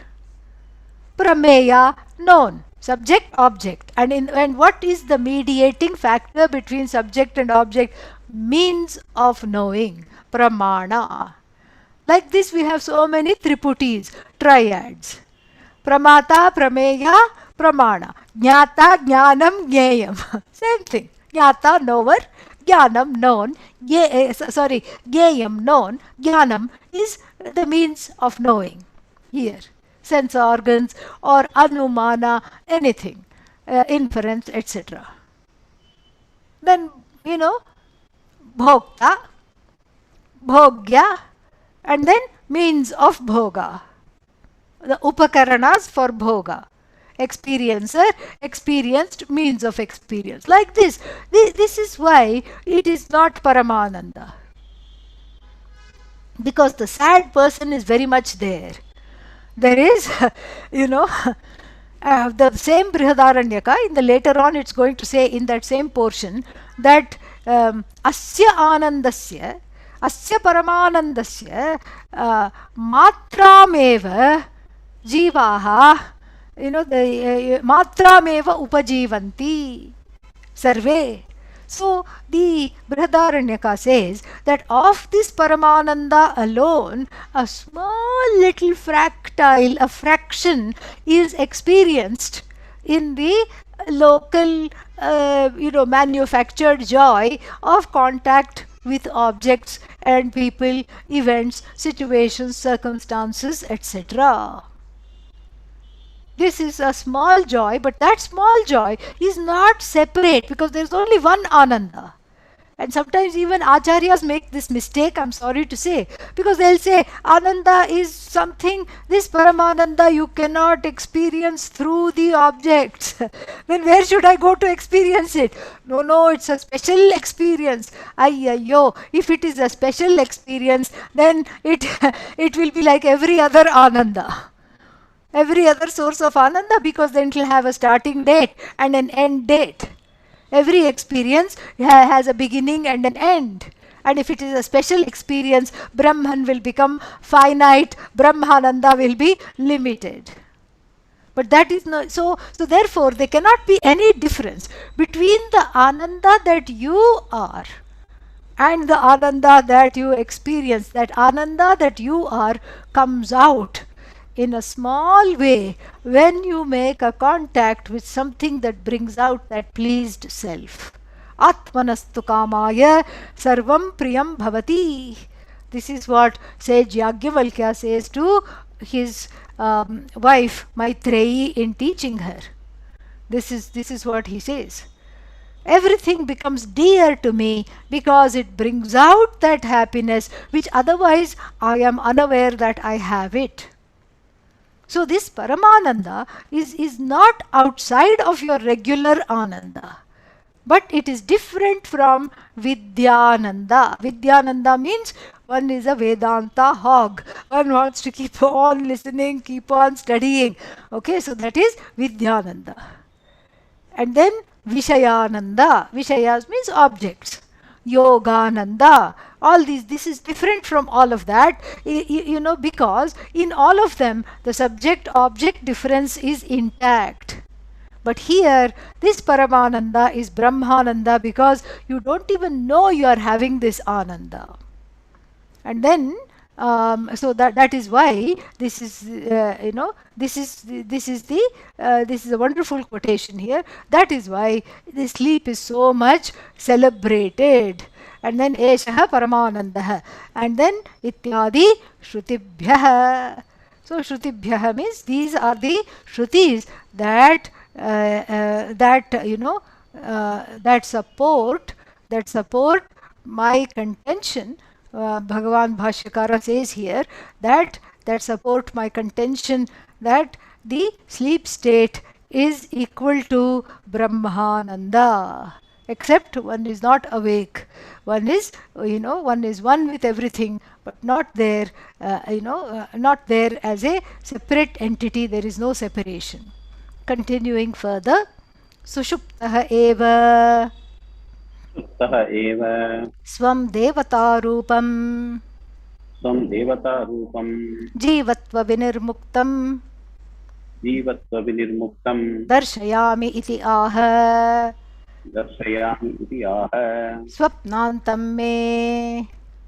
Prameya, known. Subject, object. And what is the mediating factor between subject and object? means of knowing, pramana. Like this, we have so many triputis, triads. Pramata, prameya, pramana. Jnata, jnanam, jneyam. Same thing. Jnata, knower, jnanam, known. Jneyam, known. Jnanam is the means of knowing. Here, sense organs or anumana, anything, inference, etc. Then, bhokta, bhogya, and then means of bhoga. The upakaranas for bhoga. Experiencer, experienced, means of experience. Like this. This is why it is not Paramananda. Because the sad person is very much there. There is, the same Brihadaranyaka, in the later on it's going to say in that same portion that asya anandasya, asya paramanandasya matrameva jivaha, the matrameva upajivanti sarve. So the Brihadaranyaka says that of this Paramananda alone, a small little fractile, a fraction, is experienced in the local, manufactured joy of contact with objects and people, events, situations, circumstances, etc. This is a small joy, but that small joy is not separate because there is only one Ananda. And sometimes even Acharyas make this mistake, I'm sorry to say, because they'll say Ananda is something, this Paramananda you cannot experience through the objects. Then where should I go to experience it? No, it's a special experience. Ayyo, if it is a special experience, then it will be like every other Ananda, every other source of Ananda, because then it will have a starting date and an end date. Every experience has a beginning and an end. And if it is a special experience, Brahman will become finite, Brahmananda will be limited. But that is not so. So therefore, there cannot be any difference between the Ananda that you are and the Ananda that you experience. That Ananda that you are comes out in a small way when you make a contact with something that brings out that pleased self. Atmanastu kamaya sarvam priyam bhavati. This is what sage Yagyavalkya says to his wife Maitreyi in teaching her. This is what he says. Everything becomes dear to me because it brings out that happiness which otherwise I am unaware that I have it. So this Paramananda is not outside of your regular Ananda, but it is different from Vidyananda. Vidyananda means one is a Vedanta hog. One wants to keep on listening, keep on studying. Okay, so that is Vidyananda. And then Vishayananda. Vishayas means objects. Yogananda. All these, this is different from all of that, because in all of them the subject-object difference is intact. But here, this Paramananda is Brahmananda because you don't even know you are having this Ananda. And then, so that is why this is, this is a wonderful quotation here. That is why the sleep is so much celebrated. And then Eshaha Paramanandaha. And then Ityadi Shrutibhyaha. So Shrutibhyaha means these are the Shrutis that support my contention. Bhagavan Bhashyakara says here that support my contention that the sleep state is equal to Brahmananda, except one is not awake. One is, one with everything, but not there, not there as a separate entity. There is no separation. Continuing further, Sushuptaha eva सुप्तः एव swam devatarupam स्वं देवतारूपं जीवत्व vinirmuktam जीवत्वविनिर्मुक्तं darshayami iti aha. दर्शयामि इति आह स्वप्नान्तं मे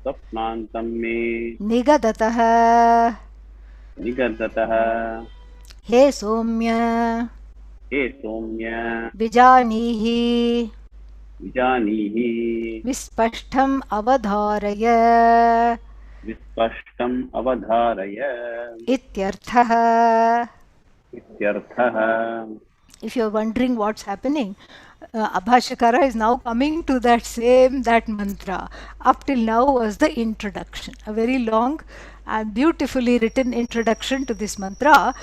स्वप्नान्तं मे निगदतः निगदतः हे सौम्य हे सौम्य विजानीहि विजानीहि विस्पष्टम् अवधारय विस्पष्टम् अवधारय इत्यर्थः. इत्यर्थः. If you are wondering what's happening, Abhashakara is now coming to that mantra. Up till now was the introduction, a very long and beautifully written introduction to this mantra,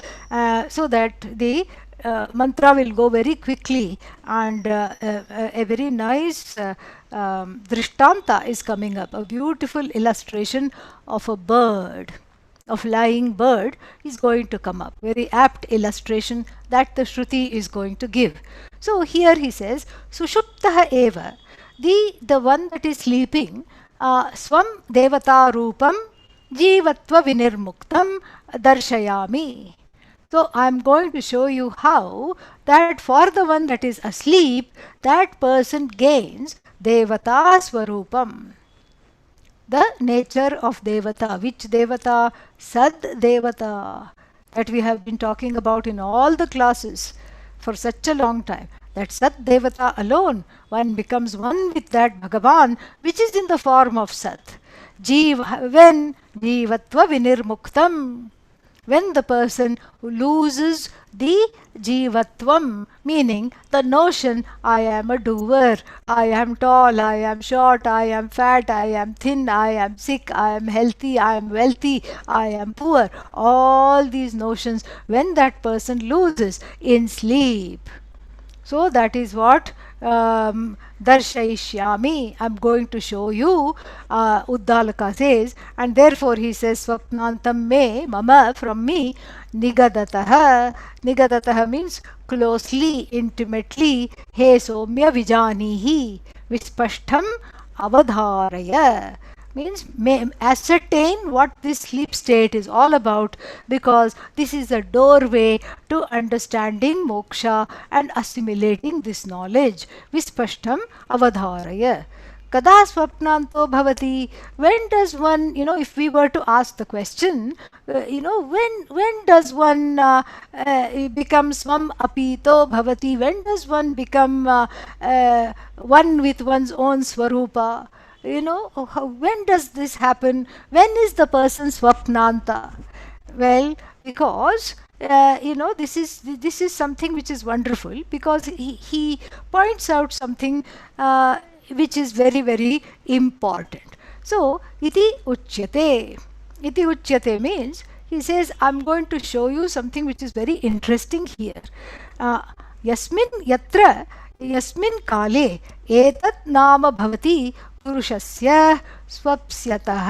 so that the mantra will go very quickly, and a very nice drishtanta is coming up, a beautiful illustration of a bird, of flying bird is going to come up. Very apt illustration that the Shruti is going to give. So here he says, Sushuptaha eva, the one that is sleeping, Swam Devata Rupam Jivatva Vinirmuktam Darshayami. So I am going to show you how that for the one that is asleep, that person gains Devata Swarupam, the nature of Devata. Which Devata? Sad Devata, that we have been talking about in all the classes for such a long time. That Sat Devata alone, one becomes one with that Bhagavan, which is in the form of Sat. When Jivatva Vinirmuktam, when the person loses the jivatvam, meaning the notion I am a doer, I am tall, I am short, I am fat, I am thin, I am sick, I am healthy, I am wealthy, I am poor, all these notions when that person loses in sleep. So that is what Darshayishyami, I am going to show you, Uddalaka says, and therefore he says, Swapnantam me, mama, from me, Nigadataha. Nigadataha means closely, intimately, he somya vijanihi, vispashtam avadharaya. Means ascertain what this sleep state is all about, because this is a doorway to understanding moksha and assimilating this knowledge. Vispashtam avadharaya. Kada swapnanto bhavati. When does one, if we were to ask the question, when does one become swam apito bhavati? When does one become one with one's own swarupa? When does this happen? When is the person swapnanta? Well, because this is something which is wonderful, because he points out something which is very, very important. So iti uchyate. Iti uchyate means, he says, I'm going to show you something which is very interesting here. Yasmin yatra yasmin kale etat nama bhavati पुरुषस्य स्वप्स्यतः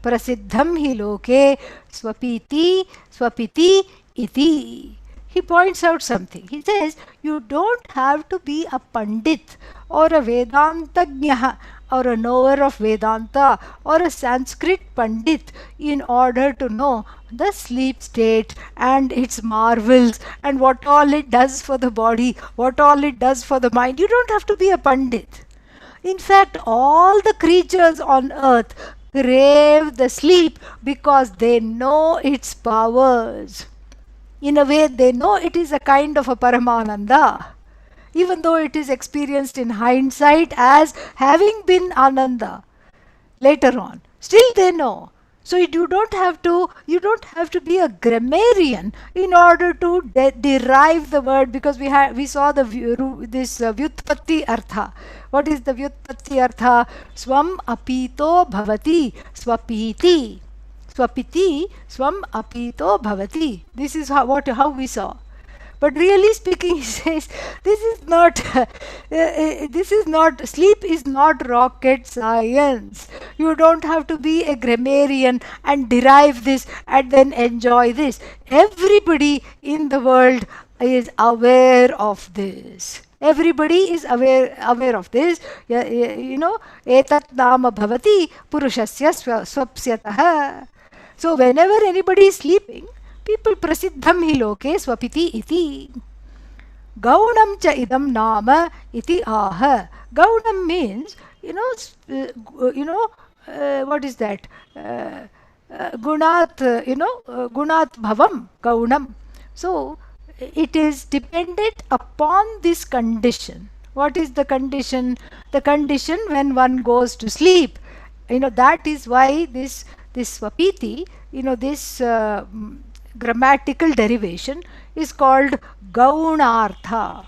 प्रसिद्धं हि लोके स्वपिति iti. He points out something. He says, you don't have to be a pandit or a Vedantagnya or a knower of Vedanta or a Sanskrit pandit in order to know the sleep state and its marvels and what all it does for the body, what all it does for the mind. You don't have to be a pandit. In fact, all the creatures on earth crave the sleep because they know its powers. In a way, they know it is a kind of a Paramananda, even though it is experienced in hindsight as having been Ananda later on. Still they know. So you don't have to be a grammarian in order to derive the word, because we saw this vyutpatti artha. What is the vyutpatti artha? Swam apito bhavati swapiti. Swapiti swam apito bhavati. This is how we saw. But really speaking, he says, this is not, sleep is not rocket science. You don't have to be a grammarian and derive this and then enjoy this. Everybody in the world is aware of this. Everybody is aware of this. Etat nama bhavati purushasya swapsyatah. So whenever anybody is sleeping, people prasiddham hi loke swapiti iti. Gaunam cha idam nama iti aha. Gaunam means, what is that? Gunat, Gunat bhavam, Gaunam. So, it is dependent upon this condition. What is the condition? The condition when one goes to sleep. That is why this Swapiti, this grammatical derivation is called Gaunartha.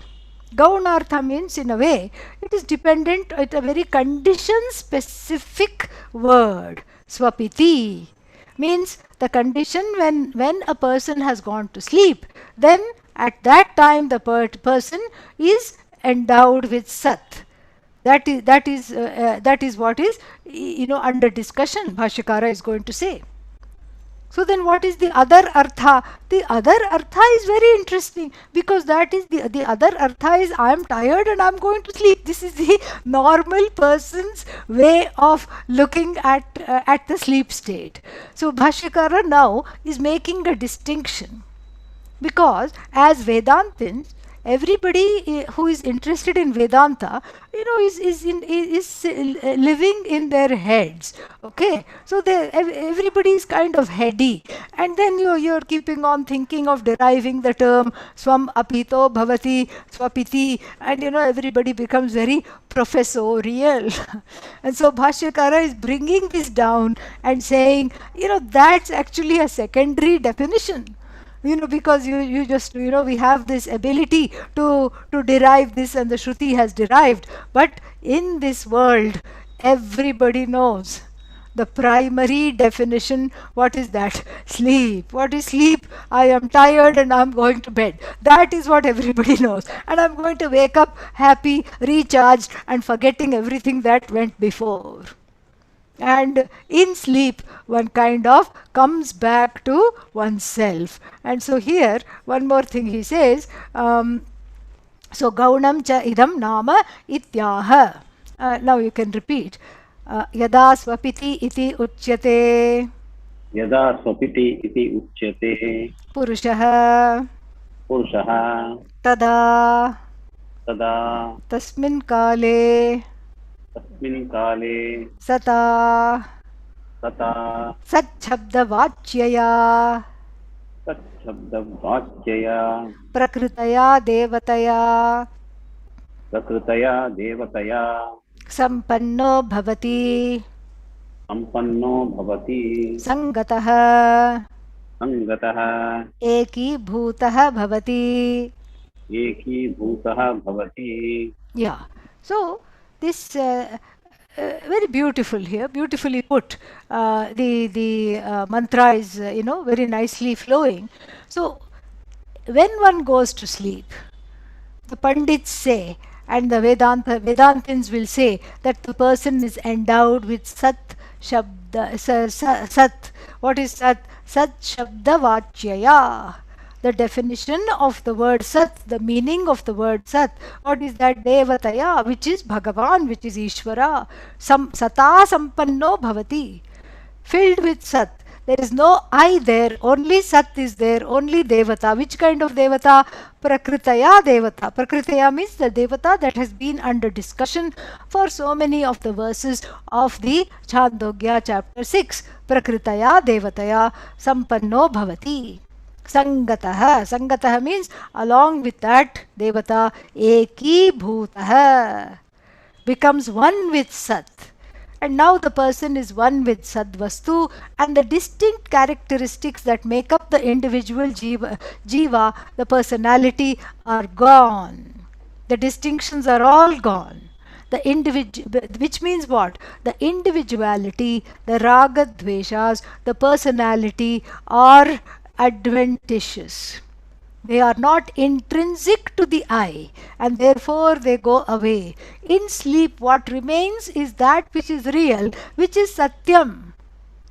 Gaunartha means, in a way, it is dependent at a very condition specific word. Swapiti means the condition when a person has gone to sleep, then at that time the person is endowed with Sat. That is what is under discussion, Bhashyakara is going to say. So then what is the other artha? The other artha is very interesting, because that is the other artha is, I am tired and I am going to sleep. This is the normal person's way of looking at the sleep state. So Bhashyakara now is making a distinction, because as Vedantins, everybody who is interested in Vedanta, is living in their heads. Okay, so everybody is kind of heady, and then you're keeping on thinking of deriving the term swam apito bhavati swapiti, and everybody becomes very professorial. And so Bhashyakara is bringing this down and saying, that's actually a secondary definition. Because you just, we have this ability to derive this, and the Shruti has derived. But in this world, everybody knows the primary definition. What is that? Sleep. What is sleep? I am tired and I'm going to bed. That is what everybody knows. And I'm going to wake up happy, recharged, and forgetting everything that went before. And in sleep, one kind of comes back to oneself. And so here, one more thing he says, so gaunam cha idam nama ityaha. Now you can repeat. Yada swapiti iti uchyate यदा स्वपिति इति उच्यते purushaha पुरुषः tada तदा tasmin kale तस्मिन् काले sata तथा सच्छब्दवाच्यया तच्छब्दवाच्यया प्रकृतया देवतया प्रकृतया देवतया सम्पन्नो भवति सम्पन्नो भवति संगतः संगतः एकीभूतः भवति. एकीभूतः भवति. Yeah. So this very beautiful here, beautifully put. The mantra is very nicely flowing. So when one goes to sleep, the Pandits say, and the Vedantins will say, that the person is endowed with Sat Shabda. Sat. What is Sat? Sat Shabda Vachyaya. The definition of the word Sat, the meaning of the word Sat. What is that? Devataya, which is Bhagavan, which is Ishvara. Sata Sampanno Bhavati. Filled with Sat. There is no I there, only Sat is there, only Devata. Which kind of Devata? Prakritaya Devata. Prakritaya means the Devata that has been under discussion for so many of the verses of the Chandogya chapter 6. Prakritaya Devataya Sampanno Bhavati. Sangataha. Sangataha means along with that Devata, Eki Bhutaha, becomes one with Sat. And now the person is one with Sadvastu, and the distinct characteristics that make up the individual jiva, the personality, are gone. The distinctions are all gone. Which means what? The individuality, the raga dveshas, the personality are adventitious. They are not intrinsic to the I, and therefore they go away. In sleep, what remains is that which is real, which is Satyam.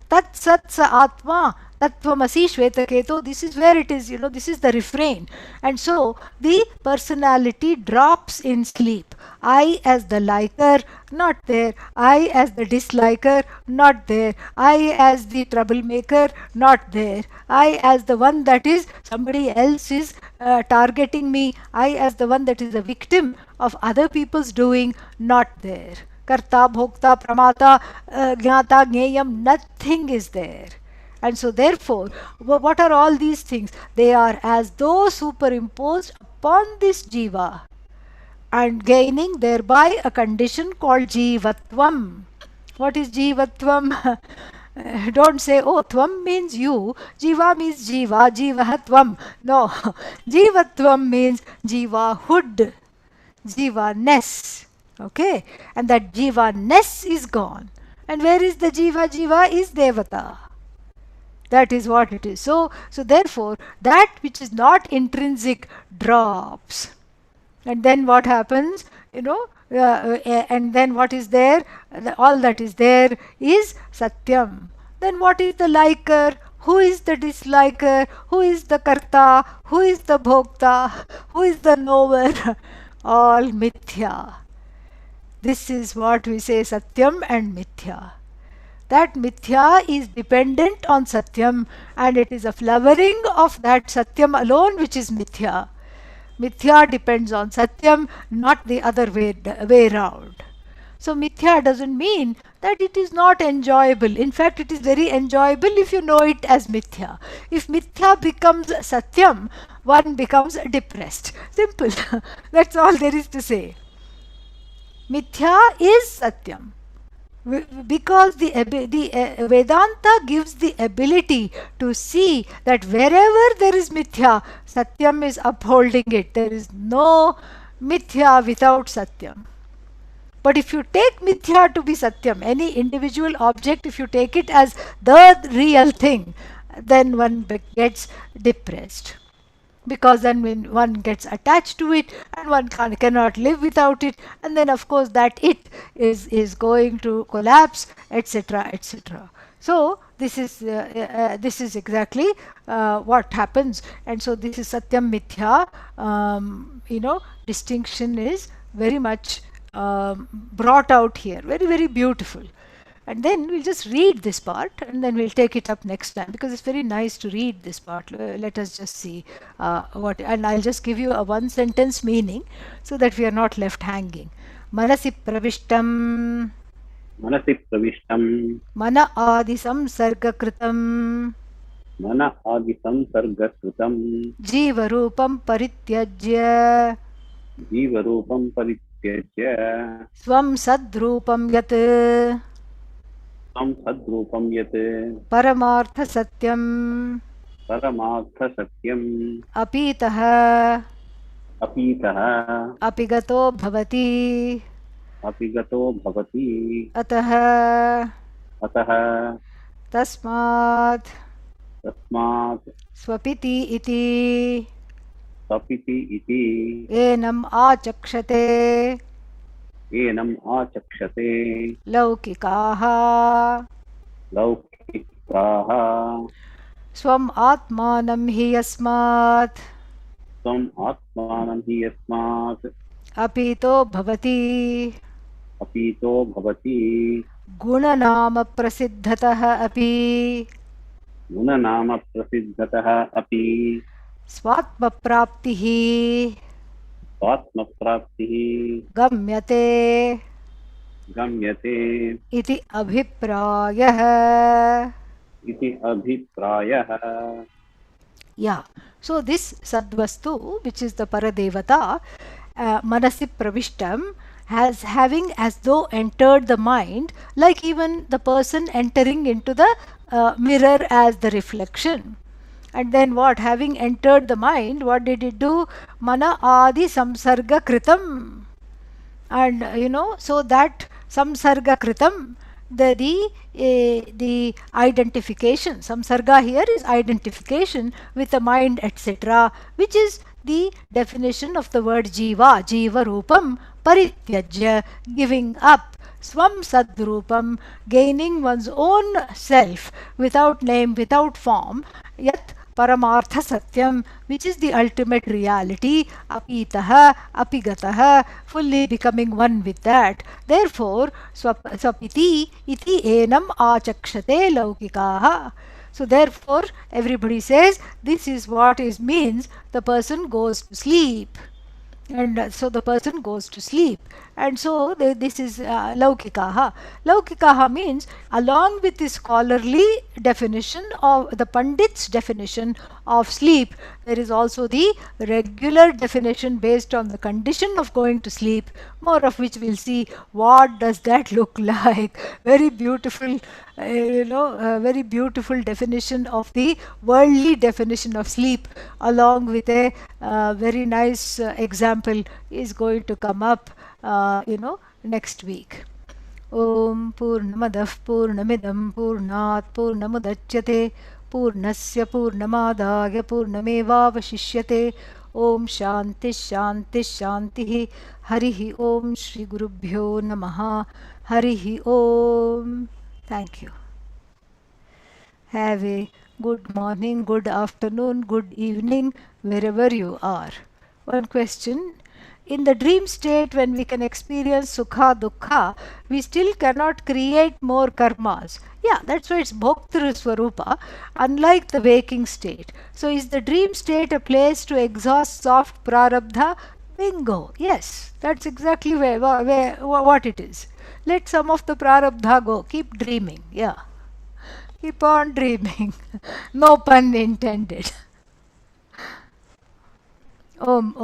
Tat Sat Sa Atma. Tattvamasi Shvetaketu, this is where it is, this is the refrain. And so the personality drops in sleep. I as the liker, not there. I as the disliker, not there. I as the troublemaker, not there. I as the one that is somebody else is targeting me. I as the one that is a victim of other people's doing, not there. Karta, Bhokta, Pramata, Gnata, Gneyam, nothing is there. And so therefore, what are all these things? They are as though superimposed upon this jiva and gaining thereby a condition called Jivatvam. What is Jivatvam? Don't say, oh, Tvam means you, Jiva means Jiva, Jivahatvam. No, Jivatvam means Jivahood, Jiva-ness. Okay, and that Jiva-ness is gone. And where is the Jiva? Jiva is Devata. That is what it is. So therefore, that which is not intrinsic drops. And then what happens? And then what is there? All that is there is Satyam. Then what is the liker? Who is the disliker? Who is the karta? Who is the bhokta? Who is the knower? All mithya. This is what we say Satyam and mithya. That mithya is dependent on Satyam, and it is a flowering of that Satyam alone which is mithya. Mithya depends on Satyam, not the other way round. So mithya doesn't mean that it is not enjoyable. In fact, it is very enjoyable if you know it as mithya. If mithya becomes Satyam, one becomes depressed. Simple. That's all there is to say. Mithya is Satyam. Because the Vedanta gives the ability to see that wherever there is mithya, Satyam is upholding it. There is no mithya without Satyam. But if you take mithya to be Satyam, any individual object, if you take it as the real thing, then one gets depressed. Because then when one gets attached to it and one cannot live without it, and then of course that it is going to collapse, etc., etc. So this is exactly what happens. And so this is Satyam Mithya. Distinction is very much brought out here. Very, very beautiful. And then we'll just read this part and then we'll take it up next time, because it's very nice to read this part. Let us just see and I'll just give you a one sentence meaning so that we are not left hanging. Manasi pravishtam. Manasi pravishtam. Mana adi samsarga kritam. Mana adi samsarga kritam. Jiva rupam parityajya. Jiva rupam parityajya. Swam sadrupam yat. Sadrupam yat Paramartha Satyam. Paramartha Satyam. Apitaha. Apitaha. Apigato bhavati. Apigato bhavati. Ataha. Ataha. Tasmat. Tasmat. Swapiti iti. Swapiti iti. Enam achakshate. Enam achakshate. Laukikaha. Laukikaha. Swam atmanam hi yasmat. Swam atmanam hi yasmat. Apito bhavati. Apito bhavati. Gunanama prasiddhatah api. Gunanama prasiddhatah api. Swatma praptihi. Swatma praptihi. Gamyate. Gamyate. Iti abhiprayah. Iti abhiprayah. Yeah. So this Sadvastu, which is the Paradevata, Manasi Pravishtam, having as though entered the mind, like even the person entering into the mirror as the reflection. And then what? Having entered the mind, what did it do? Mana adi samsarga kritam. And so that samsarga kritam, the identification, samsarga here is identification with the mind, etc., which is the definition of the word jiva, jiva rupam Parityajya, giving up. Swam Sadrupam, gaining one's own self without name, without form. Yat Paramartha Satyam, which is the ultimate reality, apitaha, apigataha, fully becoming one with that. Therefore, swapiti iti enam achakshate laukikaha. So therefore, everybody says this is what is means the person goes to sleep. And so the person goes to sleep, and so this is laukikaha. Laukikaha means, along with the scholarly definition of the pandit's definition of sleep, there is also the regular definition based on the condition of going to sleep, more of which we'll see what does that look like. Very beautiful, very beautiful definition of the worldly definition of sleep, along with a very nice example is going to come up, next week. Om Purnamadah Purnamidam Purnat Purnamudachyate Purnasya Purnamadaya Purnamevavashishyate. Om Shanti Shanti Shanti. Harihi Om Shri Gurubhyo Namaha. Harihi Om. Thank you. Have a good morning, good afternoon, good evening, wherever you are. One question. In the dream state, when we can experience sukha, dukkha, we still cannot create more karmas. Yeah, that's why it's bhoktru swarupa, unlike the waking state. So is the dream state a place to exhaust soft prarabdha? Bingo. Yes, that's exactly what it is. Let some of the prarabdha go. Keep dreaming. Yeah. Keep on dreaming. No pun intended. Om.